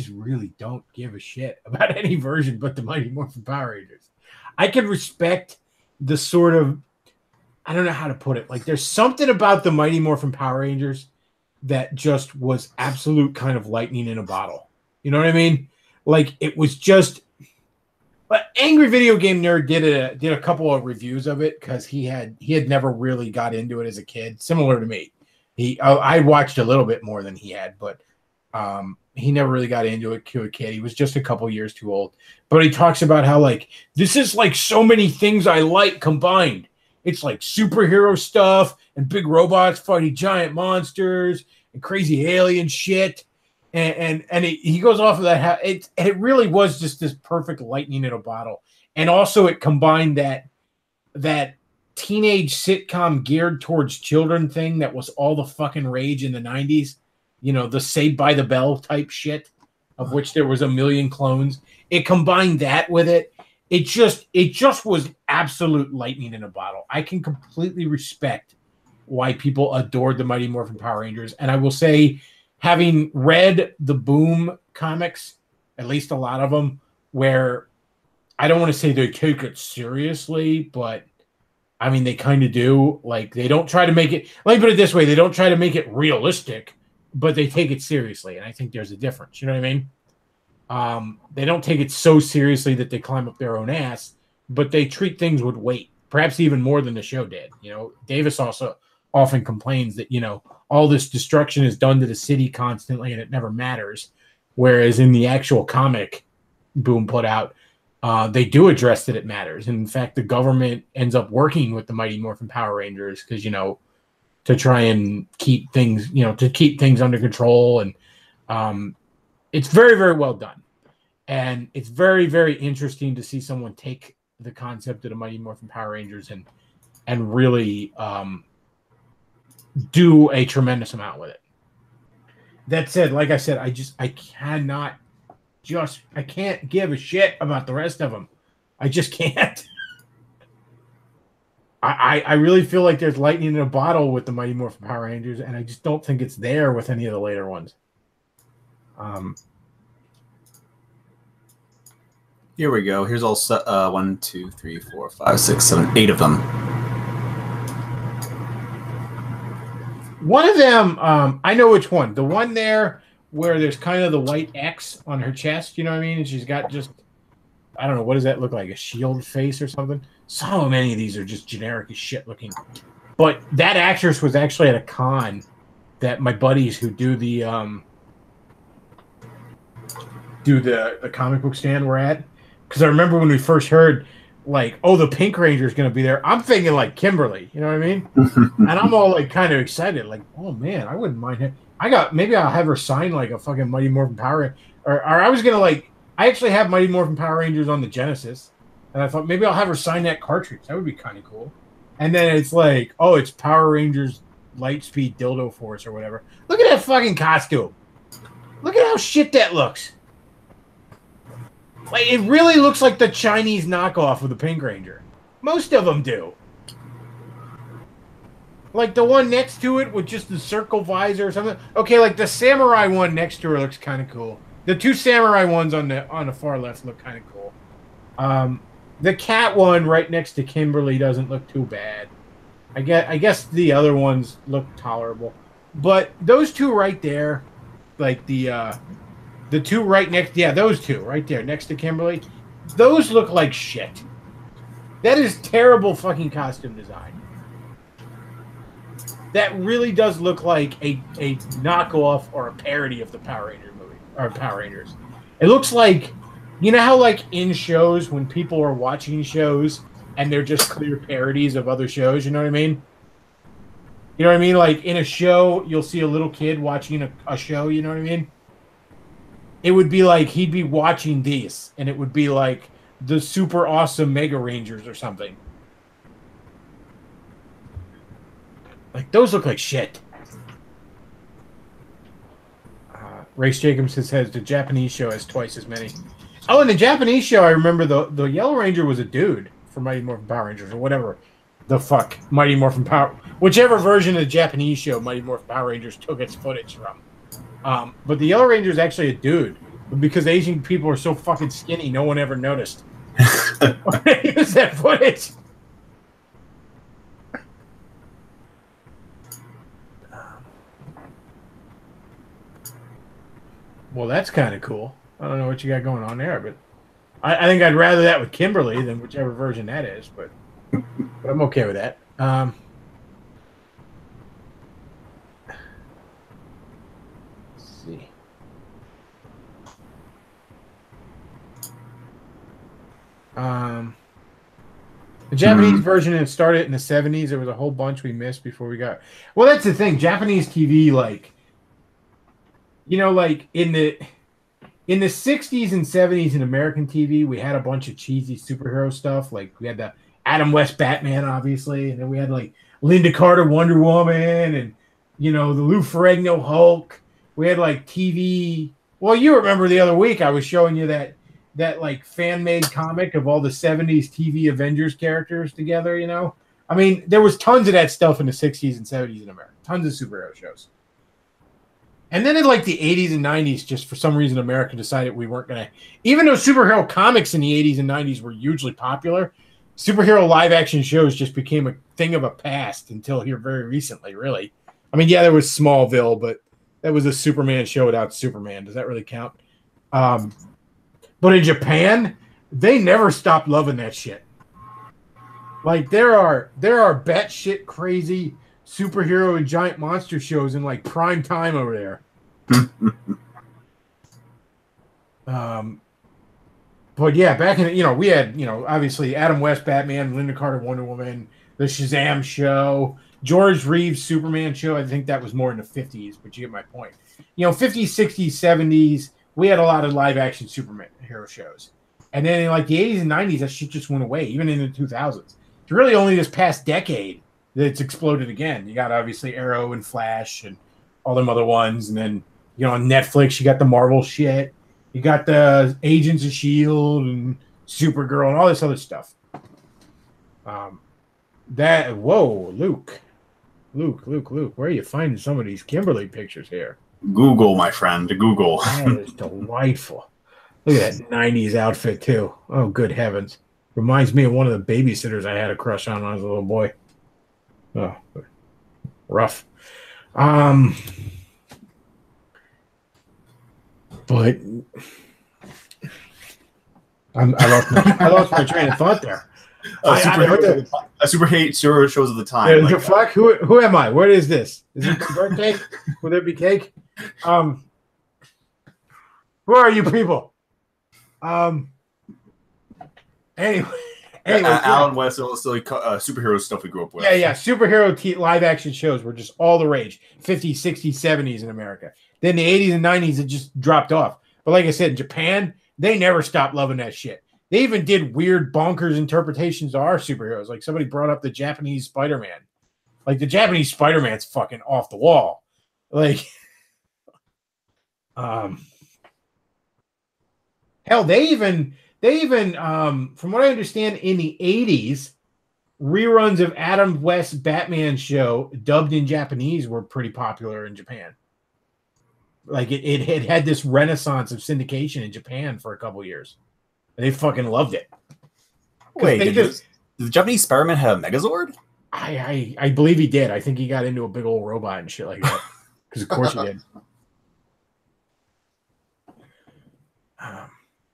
really don't give a shit about any version but the Mighty Morphin Power Rangers. I can respect the sort of, I don't know how to put it. Like, there's something about the Mighty Morphin Power Rangers that just was absolute kind of lightning in a bottle. You know what I mean? Like, it was just. But Angry Video Game Nerd did a couple of reviews of it because he had never really got into it as a kid, similar to me. I watched a little bit more than he had, but he never really got into it to a kid. He was just a couple years too old. But he talks about how, like, this is like so many things I like combined. It's like superhero stuff and big robots fighting giant monsters and crazy alien shit. And he goes off of that. How it really was just this perfect lightning in a bottle. And also it combined that teenage sitcom geared towards children thing that was all the fucking rage in the 90s. You know, the Saved by the Bell type shit, of which there was a million clones. It combined that with it. It just was absolute lightning in a bottle. I can completely respect why people adored the Mighty Morphin Power Rangers. And I will say, having read the Boom comics, at least a lot of them, where I don't want to say they take it seriously, but I mean, they kind of do. Like, they don't try to make it, let me put it this way, they don't try to make it realistic, but they take it seriously. And I think there's a difference. You know what I mean? They don't take it so seriously that they climb up their own ass, but they treat things with weight, perhaps even more than the show did. You know, Davis also often complains that, you know, all this destruction is done to the city constantly and it never matters. Whereas in the actual comic Boom put out, they do address that it matters. And in fact, the government ends up working with the Mighty Morphin Power Rangers because, you know, to try and keep things, you know, to keep things under control. And it's very, very well done. And it's very, very interesting to see someone take the concept of the Mighty Morphin Power Rangers and really do a tremendous amount with it. That said, like I said, I can't give a shit about the rest of them. I just can't. I really feel like there's lightning in a bottle with the Mighty Morphin Power Rangers, and I just don't think it's there with any of the later ones. Here we go. Here's all 1, 2, 3, 4, 5, 6, 7, 8 of them. One of them, I know which one. The one there where there's kind of the white X on her chest, you know what I mean? And she's got just, I don't know, what does that look like? A shield face or something? So many of these are just generic as shit looking. But that actress was actually at a con that my buddies who do the comic book stand were at. Because I remember when we first heard, like, oh, the Pink Ranger's going to be there. I'm thinking, like, Kimberly. You know what I mean? And I'm all, like, kind of excited. Like, oh, man, I wouldn't mind him. Maybe I'll have her sign, like, a fucking Mighty Morphin Power Ranger. Or I was going to, like, I actually have Mighty Morphin Power Rangers on the Genesis. And I thought, maybe I'll have her sign that cartridge. That would be kind of cool. And then it's like, oh, it's Power Rangers Lightspeed Dildo Force or whatever. Look at that fucking costume. Look at how shit that looks. Like, it really looks like the Chinese knockoff of the Pink Ranger. Most of them do. Like the one next to it with just the circle visor or something. Okay, like the samurai one next to her looks kind of cool. The two samurai ones on the far left look kind of cool. The cat one right next to Kimberly doesn't look too bad. I guess the other ones look tolerable. But those two right there, like the two right next, yeah, those two right there next to Kimberly, those look like shit. That is terrible fucking costume design. That really does look like a knockoff or a parody of the Power Ranger movie or Power Rangers. It looks like, you know how like in shows when people are watching shows and they're just clear parodies of other shows, you know what I mean? You know what I mean? Like in a show, you'll see a little kid watching a show, you know what I mean? It would be like he'd be watching these, and it would be like the super awesome Mega Rangers or something. Like, those look like shit. Race Jacobs says the Japanese show has twice as many. Oh, in the Japanese show, I remember the Yellow Ranger was a dude for Mighty Morphin Power Rangers, or whatever the fuck Mighty Morphin Power... Whichever version of the Japanese show Mighty Morphin Power Rangers took its footage from. But the Yellow Ranger is actually a dude. But because Asian people are so fucking skinny, no one ever noticed. When they use that footage. Well, that's kind of cool. I don't know what you got going on there, but I think I'd rather that with Kimberly than whichever version that is, but I'm okay with that. See. The Japanese version, it started in the 70s. There was a whole bunch we missed before we got... Well, that's the thing. Japanese TV, like... You know, like, in the 60s and 70s in American TV, we had a bunch of cheesy superhero stuff. Like, we had the Adam West Batman, obviously. And then we had, like, Linda Carter Wonder Woman and, you know, the Lou Ferrigno Hulk. We had, like, TV... Well, you remember the other week I was showing you that like fan-made comic of all the 70s TV Avengers characters together, you know? I mean, there was tons of that stuff in the 60s and 70s in America. Tons of superhero shows. And then in like the 80s and 90s, just for some reason, America decided we weren't going to... Even though superhero comics in the 80s and 90s were hugely popular, superhero live-action shows just became a thing of a past until here very recently, really. I mean, yeah, there was Smallville, but that was a Superman show without Superman. Does that really count? But in Japan, they never stopped loving that shit. Like, there are batshit crazy superhero and giant monster shows in, like, prime time over there. But, yeah, back in, you know, we had, you know, obviously Adam West Batman, Linda Carter Wonder Woman, the Shazam show, George Reeves Superman show. I think that was more in the 50s, but you get my point. You know, 50s, 60s, 70s, we had a lot of live-action Superman hero shows. And then in, like, the 80s and 90s, that shit just went away, even in the 2000s. It's really only this past decade that it's exploded again. You got, obviously, Arrow and Flash and all them other ones. And then, you know, on Netflix, you got the Marvel shit. You got the Agents of S.H.I.E.L.D. and Supergirl and all this other stuff. That whoa, Luke. Luke, where are you finding some of these Kimberly pictures here? Google, my friend, Google. That is delightful. Look at that 90s outfit, too. Oh, good heavens. Reminds me of one of the babysitters I had a crush on when I was a little boy. Oh, rough. But I lost my train of thought there. Super hate shows of the time. The fuck? Who am I? What is this? Is it birthday? Will there be cake? Who are you people? Anyway, Alan West, silly superhero stuff we grew up with. Yeah. Superhero live action shows were just all the rage. 50s, 60s, 70s in America. Then the 80s and 90s, it just dropped off. But like I said, in Japan, they never stopped loving that shit. They even did weird bonkers interpretations of our superheroes. Like somebody brought up the Japanese Spider-Man. Like the Japanese Spider-Man's fucking off the wall. Like, hell, they even from what I understand, in the 80s, reruns of Adam West's Batman show dubbed in Japanese were pretty popular in Japan. Like it had this renaissance of syndication in Japan for a couple years. They fucking loved it. Wait, did the Japanese Spider-Man have a Megazord? I believe he did. I think he got into a big old robot and shit like that. Because of course he did.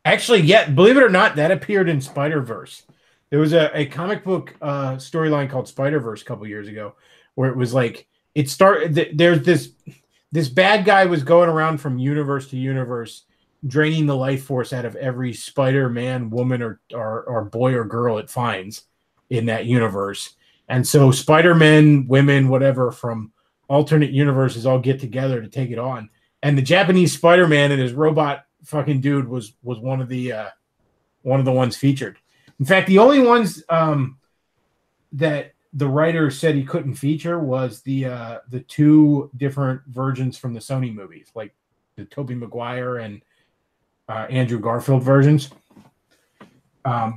Actually, believe it or not, that appeared in Spider-Verse. There was a comic book storyline called Spider-Verse a couple years ago, where it was like it started. There's this bad guy was going around from universe to universe, draining the life force out of every Spider-Man, woman, or boy or girl it finds in that universe. And so Spider-Men, women, whatever, from alternate universes all get together to take it on. And the Japanese Spider-Man and his robot fucking dude was one of the ones featured. In fact, the only ones that the writer said he couldn't feature was the two different versions from the Sony movies, like the Tobey Maguire and Andrew Garfield versions,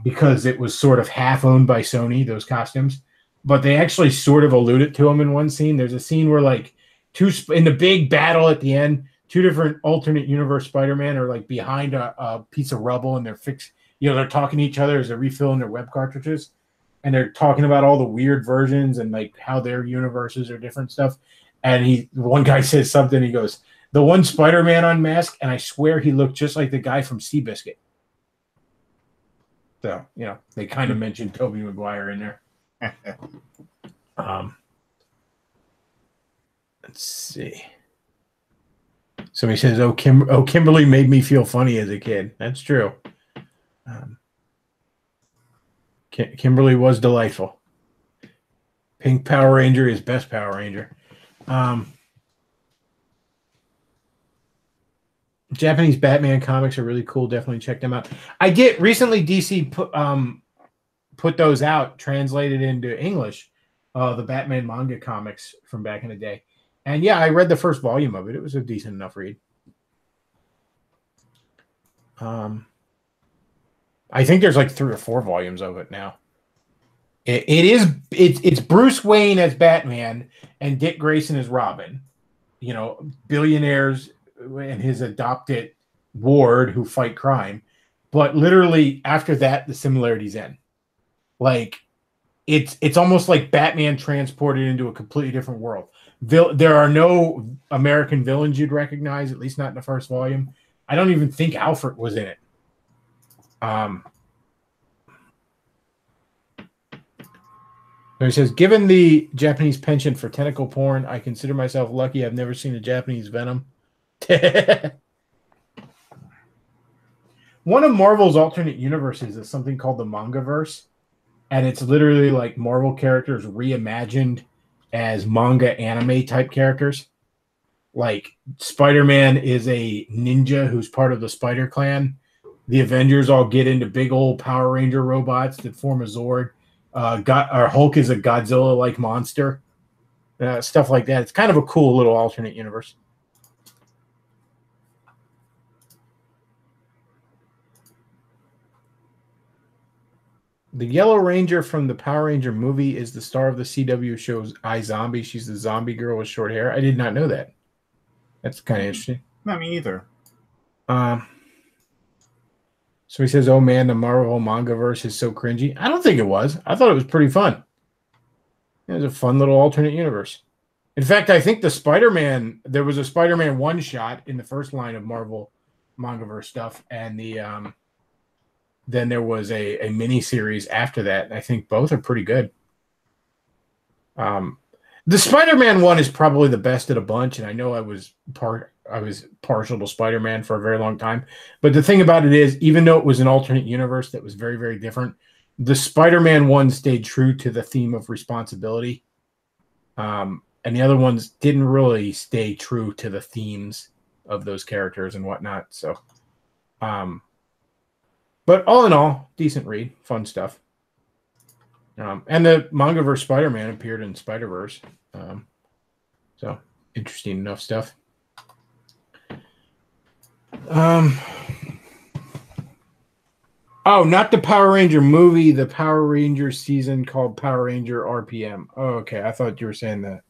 because it was sort of half owned by Sony, those costumes. But they actually sort of alluded to them in one scene. There's a scene where like in the big battle at the end, two different alternate universe Spider-Man are like behind a piece of rubble and they're they're talking to each other as they're refilling their web cartridges. And they're talking about all the weird versions and like how their universes are different stuff. And one guy says something, he goes, the one Spider-Man unmasked, and I swear he looked just like the guy from Seabiscuit. So, they kind of mentioned Tobey Maguire in there. Let's see. Somebody says, Kimberly made me feel funny as a kid. That's true. Kimberly was delightful. Pink Power Ranger is best Power Ranger. Japanese Batman comics are really cool. Definitely check them out. I did recently. DC put those out, translated into English. The Batman manga comics from back in the day, and yeah, I read the first volume of it. It was a decent enough read. I think there's like 3 or 4 volumes of it now. It's Bruce Wayne as Batman and Dick Grayson as Robin. Billionaires and his adopted ward who fight crime. But literally after that, the similarities end. Like it's almost like Batman transported into a completely different world. There are no American villains you'd recognize, at least not in the first volume. I don't even think Alfred was in it. So he says, given the Japanese penchant for tentacle porn, I consider myself lucky I've never seen a Japanese Venom. One of Marvel's alternate universes is something called the Mangaverse, and it's literally like Marvel characters reimagined as manga anime type characters. Like Spider-Man is a ninja who's part of the Spider Clan. The Avengers all get into big old Power Ranger robots that form a Zord. Hulk is a Godzilla-like monster. Stuff like that. It's kind of a cool little alternate universe. The Yellow Ranger from the Power Ranger movie is the star of the CW shows iZombie. She's the zombie girl with short hair. I did not know that. That's kind of interesting. Not me either. So he says, "Oh man, the Marvel manga verse is so cringy." I don't think it was. I thought it was pretty fun. It was a fun little alternate universe. In fact, I think there was a Spider-Man one shot in the first line of Marvel Mangaverse stuff, and then there was a mini series after that. I think both are pretty good. The Spider-Man one is probably the best of the bunch, and I know I was partial to Spider-Man for a very long time. But the thing about it is, even though it was an alternate universe that was very, very different, the Spider-Man one stayed true to the theme of responsibility. And the other ones didn't really stay true to the themes of those characters and whatnot. So, but all in all, decent read, fun stuff. And the Mangaverse Spider-Man appeared in Spider-Verse. So interesting enough stuff. Oh, not the Power Ranger movie, the Power Ranger season called Power Ranger RPM. Oh, okay. I thought you were saying that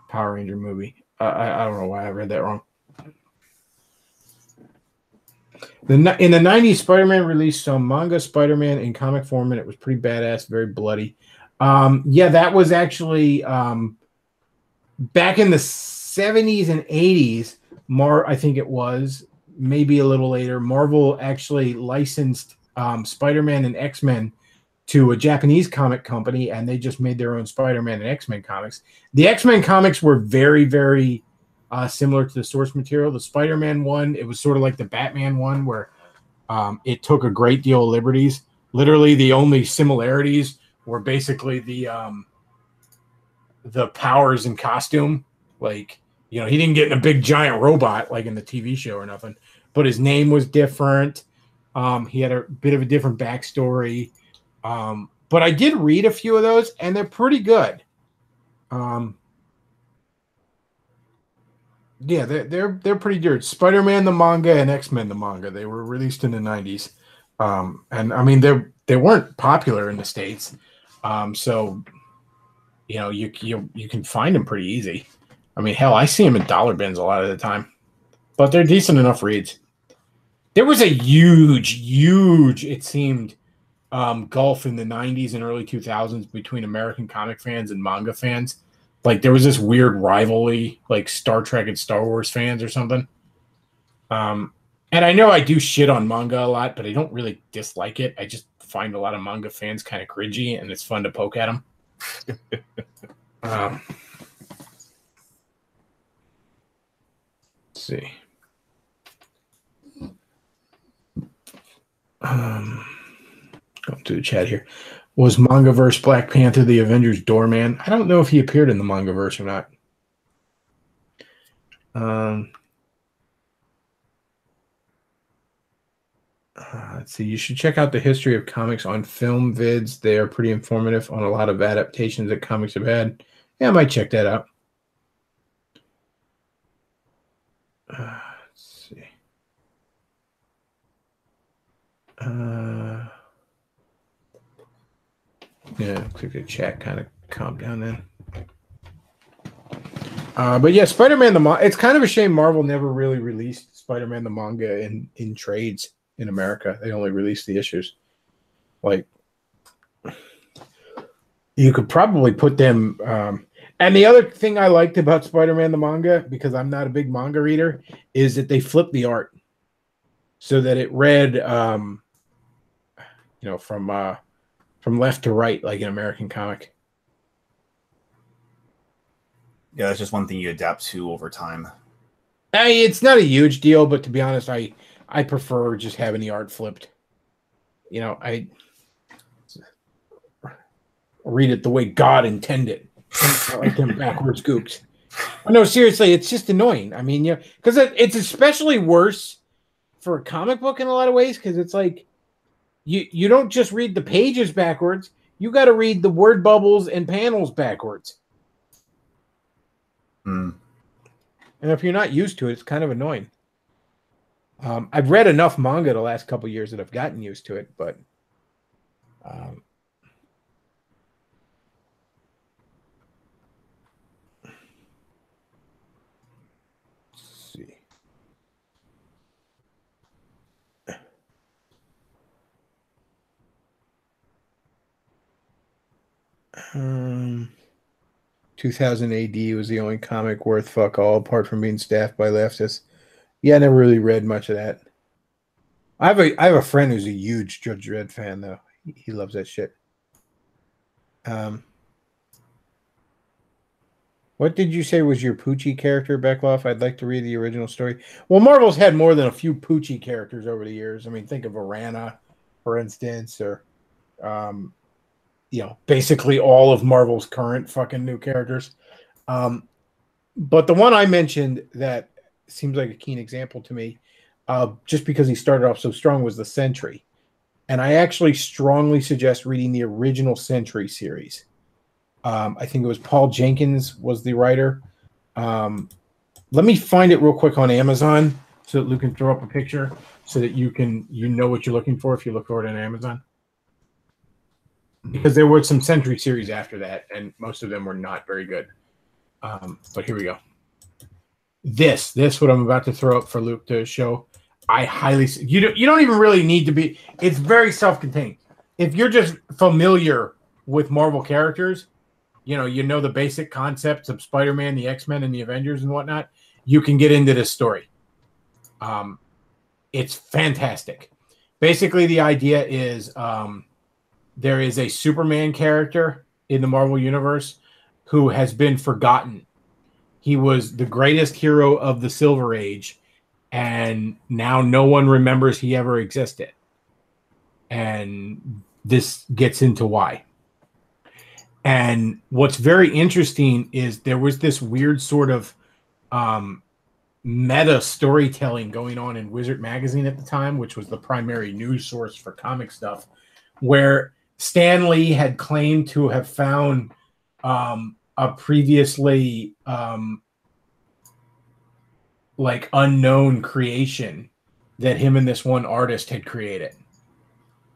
Power Ranger movie. I don't know why I read that wrong. In the 90s, Spider-Man released some manga Spider-Man in comic form, and it was pretty badass, very bloody. Yeah, that was actually back in the 70s and 80s. I think it was, maybe a little later, Marvel actually licensed Spider-Man and X-Men to a Japanese comic company, and they just made their own Spider-Man and X-Men comics. The X-Men comics were very, very similar to the source material. The Spider-Man one, it was sort of like the Batman one, where it took a great deal of liberties. Literally, the only similarities were basically the powers and costume. Like, he didn't get in a big giant robot like in the TV show or nothing, but his name was different. He had a bit of a different backstory. But I did read a few of those, and they're pretty good. Yeah, they're pretty good. Spider-Man the manga and X-Men the manga. They were released in the 90s. And I mean they weren't popular in the States. So you can find them pretty easy. I mean, hell, I see them in dollar bins a lot of the time. But they're decent enough reads. There was a huge, it seemed, gulf in the 90s and early 2000s between American comic fans and manga fans. Like, there was this weird rivalry, like Star Trek and Star Wars fans or something. And I know I do shit on manga a lot, but I don't really dislike it. I just find a lot of manga fans kind of cringy, and it's fun to poke at them. Let's see. Going to the chat here. Was Mangaverse Black Panther the Avengers doorman? I don't know if he appeared in the Mangaverse or not. Let's see. You should check out the history of comics on film vids. They are pretty informative on a lot of adaptations that comics have had. Yeah, I might check that out. Let's see. Yeah, click the chat, kind of calm down then. But yeah, Spider-Man the manga. It's kind of a shame Marvel never really released Spider-Man the manga in trades in America. They only released the issues. Like, you could probably put them. And the other thing I liked about Spider-Man the manga, because I'm not a big manga reader, is that they flipped the art so that it read, from left to right, like an American comic. Yeah, that's just one thing you adapt to over time. It's not a huge deal, but to be honest, I prefer just having the art flipped. I read it the way God intended. I like them backwards goops. No, seriously, it's just annoying. I mean, because it's especially worse for a comic book in a lot of ways, because it's like you don't just read the pages backwards. You got to read the word bubbles and panels backwards. And if you're not used to it, it's kind of annoying. I've read enough manga the last couple of years that I've gotten used to it, but Um, let's see. 2000 AD was the only comic worth fuck all, apart from being staffed by leftists. Yeah, I never really read much of that. I have a friend who's a huge Judge Dredd fan, though. He loves that shit. What did you say was your Poochie character, Bechtloff? I'd like to read the original story. Well, Marvel's had more than a few Poochie characters over the years. I mean, think of Arana, for instance, or basically all of Marvel's current fucking new characters. But the one I mentioned that seems like a keen example to me, just because he started off so strong, was the Sentry. And I actually strongly suggest reading the original Sentry series. I think it was Paul Jenkins was the writer. Let me find it real quick on Amazon so that Luke can throw up a picture so that you know what you're looking for if you look for it on Amazon. Because there were some Sentry series after that, and most of them were not very good. But here we go. This what I'm about to throw up for Luke to show. I highly you don't even really need to be. It's very self-contained. If you're just familiar with Marvel characters, you know the basic concepts of Spider-Man, the X-Men, and the Avengers and whatnot, you can get into this story. It's fantastic. Basically, the idea is there is a Superman character in the Marvel Universe who has been forgotten. He was the greatest hero of the Silver Age, and now no one remembers he ever existed. And this gets into why. And what's very interesting is there was this weird sort of meta storytelling going on in Wizard Magazine at the time, which was the primary news source for comic stuff, where Stan Lee had claimed to have found a previously like unknown creation that him and this one artist had created.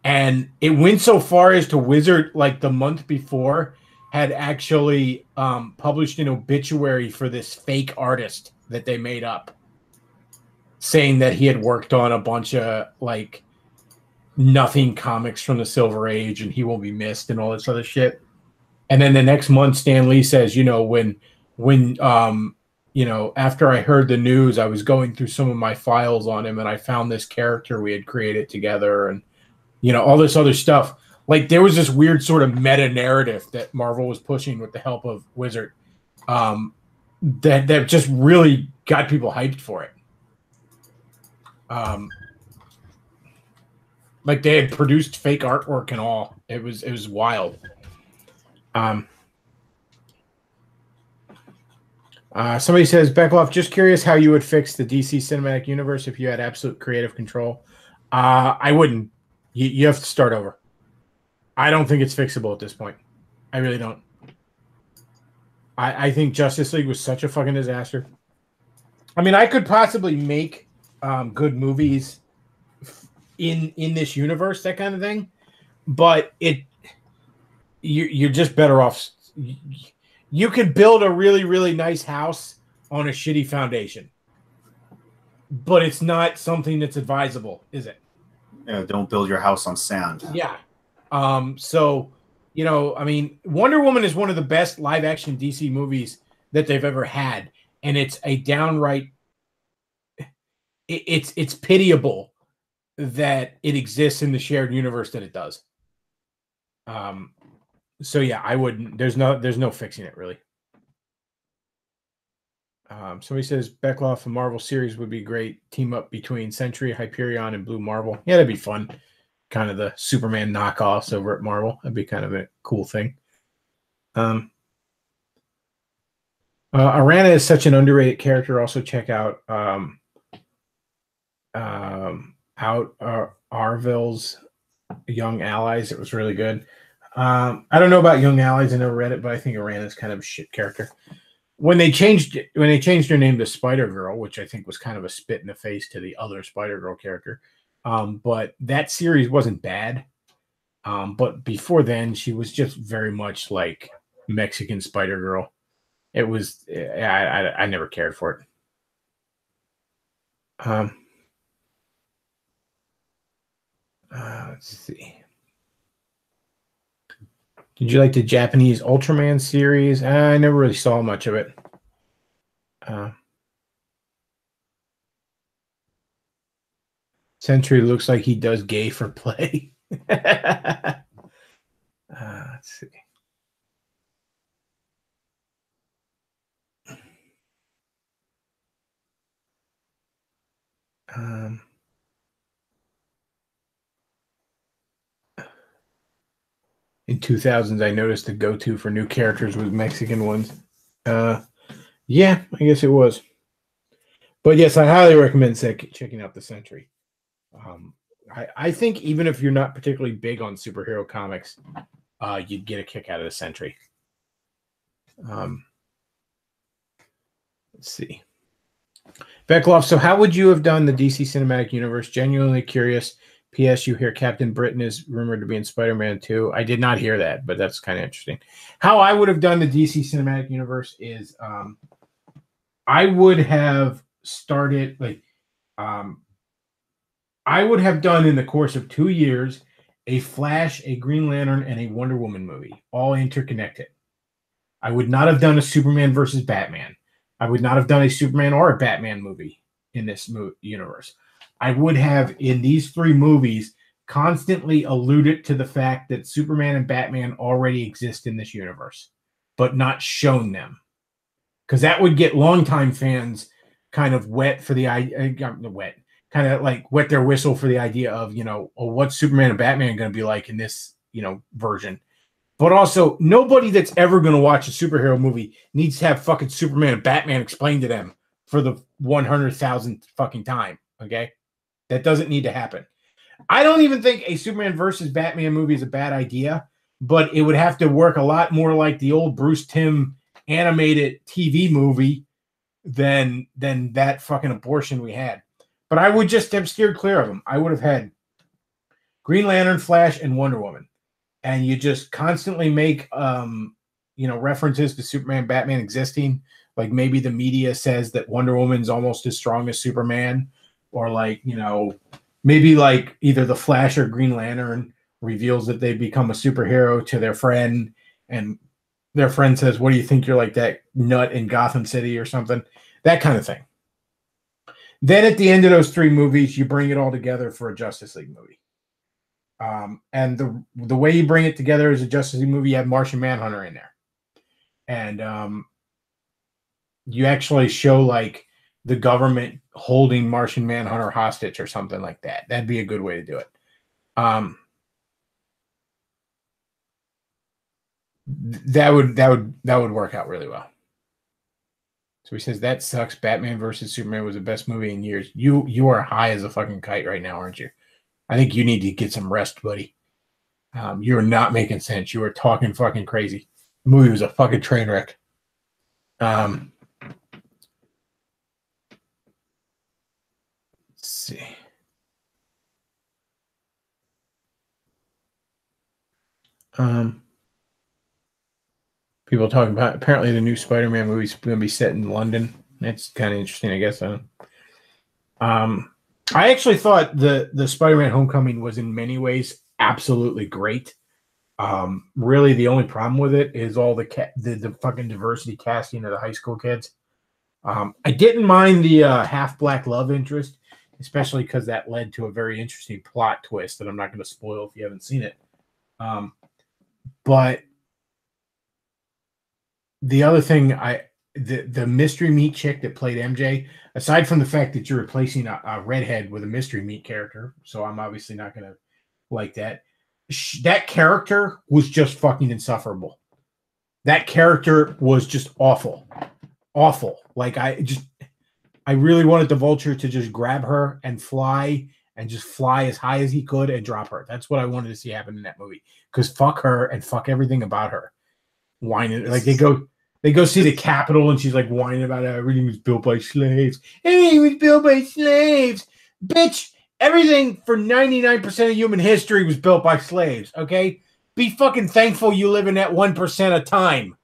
And it went so far as to Wizard, like the month before, had actually published an obituary for this fake artist that they made up, saying that he had worked on a bunch of like nothing comics from the Silver Age and he will be missed and all this other shit. And then the next month, Stan Lee says, when after I heard the news, I was going through some of my files on him and I found this character we had created together and, all this other stuff. Like there was this weird sort of meta narrative that Marvel was pushing with the help of Wizard that just really got people hyped for it. Like they had produced fake artwork and all. It was wild. Somebody says, Bechtloff, just curious how you would fix the DC cinematic universe if you had absolute creative control. I wouldn't. You have to start over. I don't think it's fixable at this point. I really don't. I think Justice League was such a fucking disaster. I mean, I could possibly make good movies in this universe, that kind of thing, but you're just better off. You could build a really, really nice house on a shitty foundation, but it's not something that's advisable, is it? Yeah, don't build your house on sand. Yeah. So, I mean, Wonder Woman is one of the best live action DC movies that they've ever had. And it's a downright, it's pitiable that it exists in the shared universe that it does. So yeah, I wouldn't, there's no fixing it really. Somebody says Bechtloff, a Marvel series would be great. Team up between Sentry, Hyperion, and Blue Marvel. Yeah, that'd be fun. Kind of the Superman knockoffs over at Marvel. That'd be kind of a cool thing. Arana is such an underrated character. Also check out Arville's Young Allies. It was really good. I don't know about Young Allies. I never read it, but I think Arana is kind of a shit character. When they changed her name to Spider-Girl, which I think was kind of a spit in the face to the other Spider-Girl character, but that series wasn't bad. But before then, she was just very much like Mexican Spider Girl. It was I never cared for it. Let's see. Did you like the Japanese Ultraman series? I never really saw much of it. Sentry looks like he does gay for play. Let's see. In 2000s, I noticed the go-to for new characters was Mexican ones. Yeah, I guess it was. But yes, I highly recommend checking out the Sentry. I think even if you're not particularly big on superhero comics, you'd get a kick out of the Sentry. Let's see. Bechtloff, so how would you have done the DC Cinematic Universe? Genuinely curious. P.S. You hear Captain Britain is rumored to be in Spider-Man 2. I did not hear that, but that's kind of interesting. How I would have done the DC Cinematic Universe is I would have started I would have done in the course of 2 years a Flash, a Green Lantern, and a Wonder Woman movie, all interconnected. I would not have done a Superman versus Batman. I would not have done a Superman or a Batman movie in this universe. I would have, in these 3 movies, constantly alluded to the fact that Superman and Batman already exist in this universe, but not shown them. Because that would get longtime fans kind of wet for the idea, kind of like wet their whistle for the idea of, what's Superman and Batman going to be like in this, version. But also, nobody that's ever going to watch a superhero movie needs to have fucking Superman and Batman explained to them for the 100,000th fucking time. Okay? That doesn't need to happen. I don't even think a Superman versus Batman movie is a bad idea, but it would have to work a lot more like the old Bruce Timm animated TV movie than that fucking abortion we had. But I would just have steered clear of them. I would have had Green Lantern, Flash, and Wonder Woman. And you just constantly make, references to Superman, Batman existing. Like maybe the media says that Wonder Woman's almost as strong as Superman. Or maybe like either the Flash or Green Lantern reveals that they become a superhero to their friend. And their friend says, what do you think, you're like that nut in Gotham City or something? That kind of thing. Then at the end of those 3 movies, you bring it all together for a Justice League movie. And the way you bring it together as a Justice League movie, you have Martian Manhunter in there. And you actually show like the government holding Martian Manhunter hostage or something like that. That'd be a good way to do it. That would work out really well. So he says, that sucks. Batman versus Superman was the best movie in years. You are high as a fucking kite right now, aren't you? I think you need to get some rest, buddy. You are not making sense. You are talking fucking crazy. The movie was a fucking train wreck. Let's see. People talking about apparently the new Spider-Man movie is going to be set in London. That's kind of interesting, I guess. I actually thought the Spider-Man Homecoming was in many ways absolutely great. Really, the only problem with it is all the fucking diversity casting of the high school kids. I didn't mind the half black love interest, especially because that led to a very interesting plot twist that I'm not going to spoil if you haven't seen it. But the other thing, the mystery meat chick that played MJ, aside from the fact that you're replacing a redhead with a mystery meat character, so I'm obviously not going to like that. That character was just fucking insufferable. That character was just awful. Awful. Like I really wanted the Vulture to just grab her and fly as high as he could and drop her. That's what I wanted to see happen in that movie. Because fuck her and fuck everything about her. Whining. Like they go see the Capitol and she's like whining about how everything was built by slaves. Everything was built by slaves. Bitch, Everything for 99% of human history was built by slaves, okay? Be fucking thankful you live in that 1% of time.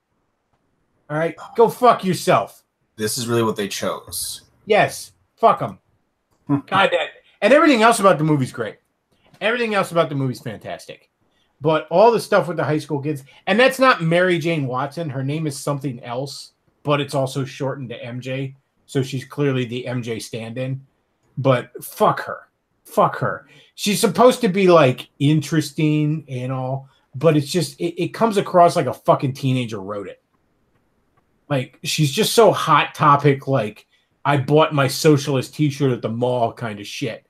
All right? Go fuck yourself. This is really what they chose. Yes. Fuck them. God, and everything else about the movie's great. Everything else about the movie's fantastic. But all the stuff with the high school kids, and that's not Mary Jane Watson. Her name is something else, but it's also shortened to MJ. So she's clearly the MJ stand-in. But fuck her. Fuck her. She's supposed to be like interesting and all, but it's just it comes across like a fucking teenager wrote it. Like she's just so hot topic, like I bought my socialist t-shirt at the mall kind of shit.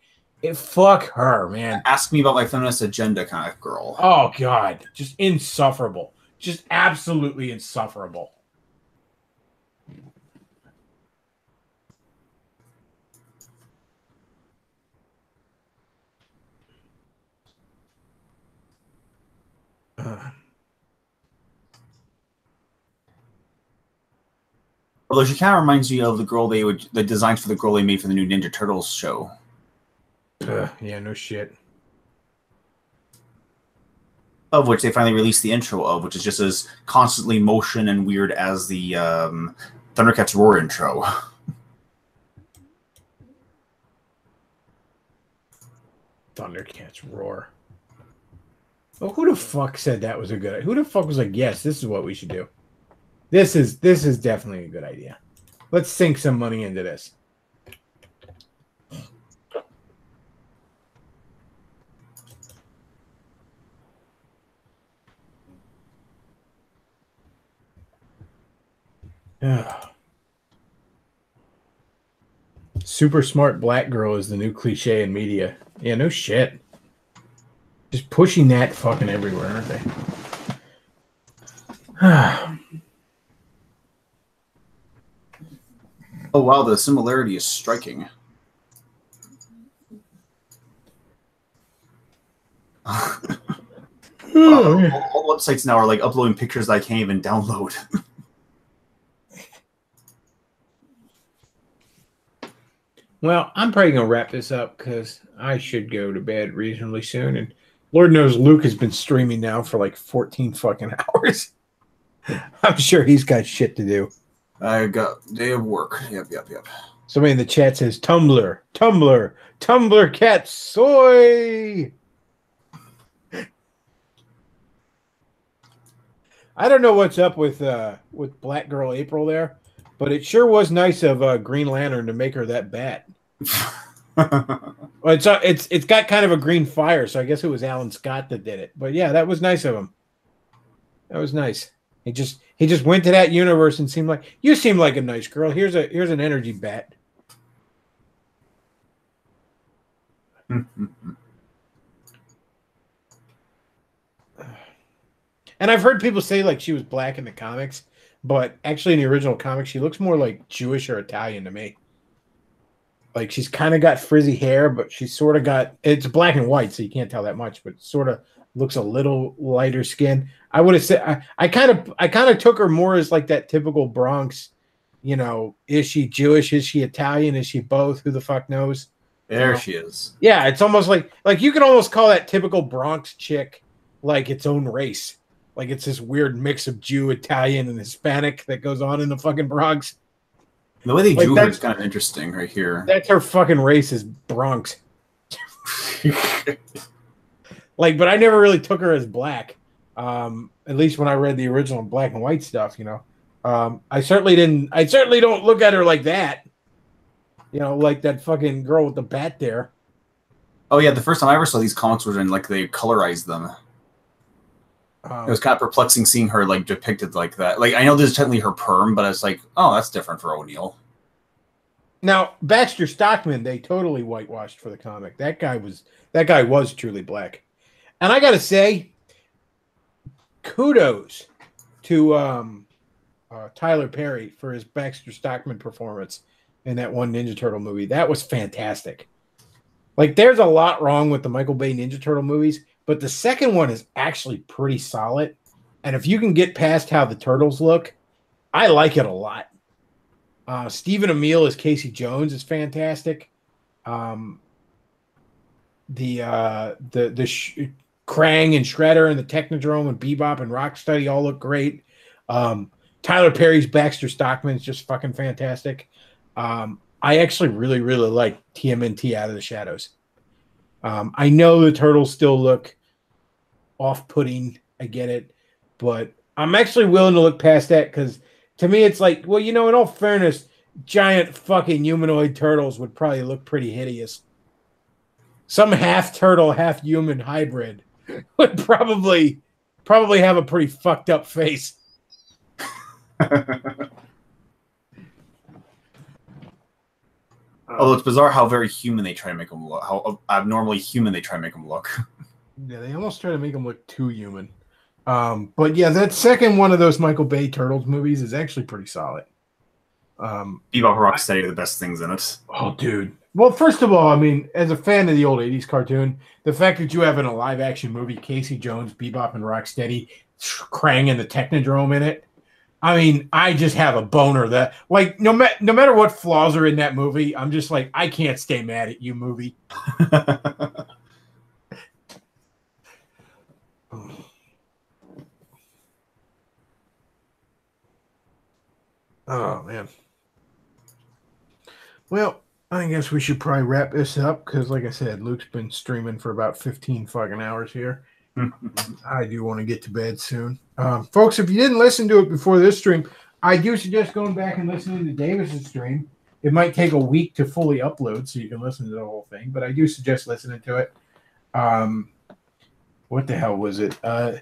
Fuck her, man. Ask me about my feminist agenda kind of girl. Oh God. Just insufferable. Just absolutely insufferable. Although she kind of reminds you of the designs for the girl they made for the new Ninja Turtles show. Yeah, no shit. Of which they finally released the intro of, which is just as constantly motion and weird as the Thundercats Roar intro. Thundercats Roar. Well, who the fuck said that was a good idea? Who the fuck was like, yes, this is what we should do? This is definitely a good idea. Let's sink some money into this. Super smart black girl is the new cliche in media. Yeah, no shit. Just pushing that fucking everywhere, aren't they? Oh wow, the similarity is striking. All websites now are like uploading pictures that I can't even download. Well, I'm probably going to wrap this up because I should go to bed reasonably soon. And Lord knows Luke has been streaming now for like 14 fucking hours. I'm sure he's got shit to do. I got day of work. Yep. Somebody in the chat says, Tumblr cat soy. I don't know what's up with Black Girl April there, but it sure was nice of Green Lantern to make her that bat. Well, it's got kind of a green fire, so I guess it was Alan Scott that did it. But yeah, that was nice of him. That was nice. He just went to that universe and seemed like you seem like a nice girl. Here's an energy bat. And I've heard people say like she was black in the comics, but actually in the original comics, she looks more like Jewish or Italian to me. Like she's kind of got frizzy hair, but she's sort of got it's black and white, so you can't tell that much, but sort of looks a little lighter skin. I would have said I kind of took her more as like that typical Bronx, you know, is she Jewish? Is she Italian? Is she both? Who the fuck knows? There she is. Yeah, it's almost like you could almost call that typical Bronx chick like its own race. Like it's this weird mix of Jew, Italian, and Hispanic that goes on in the fucking Bronx. The way they drew her is kind of interesting right here. That's her fucking race is Bronx. Like, but I never really took her as black. At least when I read the original black and white stuff, you know. I certainly don't look at her like that. You know, like that fucking girl with the bat there. Oh yeah, the first time I ever saw these comics was in like they colorized them. It was kind of perplexing seeing her like depicted like that. Like I know this is technically her perm, but it's like, oh, that's different for O'Neill. Now Baxter Stockman, they totally whitewashed for the comic. That guy was truly black, and I gotta say, kudos to Tyler Perry for his Baxter Stockman performance in that one Ninja Turtle movie. That was fantastic. Like, there's a lot wrong with the Michael Bay Ninja Turtle movies, but the second one is actually pretty solid. And if you can get past how the turtles look, I like it a lot. Stephen Amell as Casey Jones is fantastic. Krang and Shredder and the Technodrome and Bebop and Rocksteady all look great. Tyler Perry's Baxter Stockman is just fucking fantastic. I actually really, really like TMNT Out of the Shadows. I know the turtles still look off-putting. I get it. But I'm actually willing to look past that because to me it's like, well, in all fairness, giant fucking humanoid turtles would probably look pretty hideous. Some half turtle, half human hybrid would probably have a pretty fucked up face. Although it's bizarre how very human they try to make them look, how abnormally human they try to make them look. Yeah, they almost try to make them look too human. But yeah, that second one of those Michael Bay Turtles movies is actually pretty solid. Bebop Rocksteady are the best things in it. Oh, dude. Well, first of all, I mean, as a fan of the old 80s cartoon, the fact that you have in a live-action movie Casey Jones, Bebop, and Rocksteady, Krang and the Technodrome in it, I mean, I just have a boner that, like, no matter what flaws are in that movie, I'm just like, I can't stay mad at you, movie. Oh, man. Well, I guess we should probably wrap this up because, like I said, Luke's been streaming for about 15 fucking hours here. I do want to get to bed soon. Folks, if you didn't listen to it before this stream, I do suggest going back and listening to Davis's stream. It might take a week to fully upload, so you can listen to the whole thing, but I do suggest listening to it. What the hell was it? I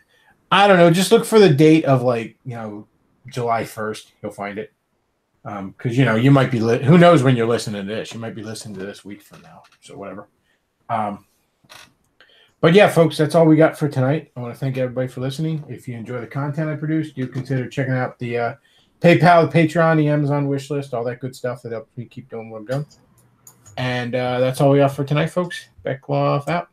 don't know. Just look for the date of, like, July 1st. You'll find it. Because, you might be, who knows when you're listening to this? You might be listening to this week from now. So whatever. But yeah, folks, that's all we got for tonight. I want to thank everybody for listening. If you enjoy the content I produce, do consider checking out the PayPal, the Patreon, the Amazon wish list, all that good stuff that helps me keep doing what I'm doing. And that's all we got for tonight, folks. Bechtloff out.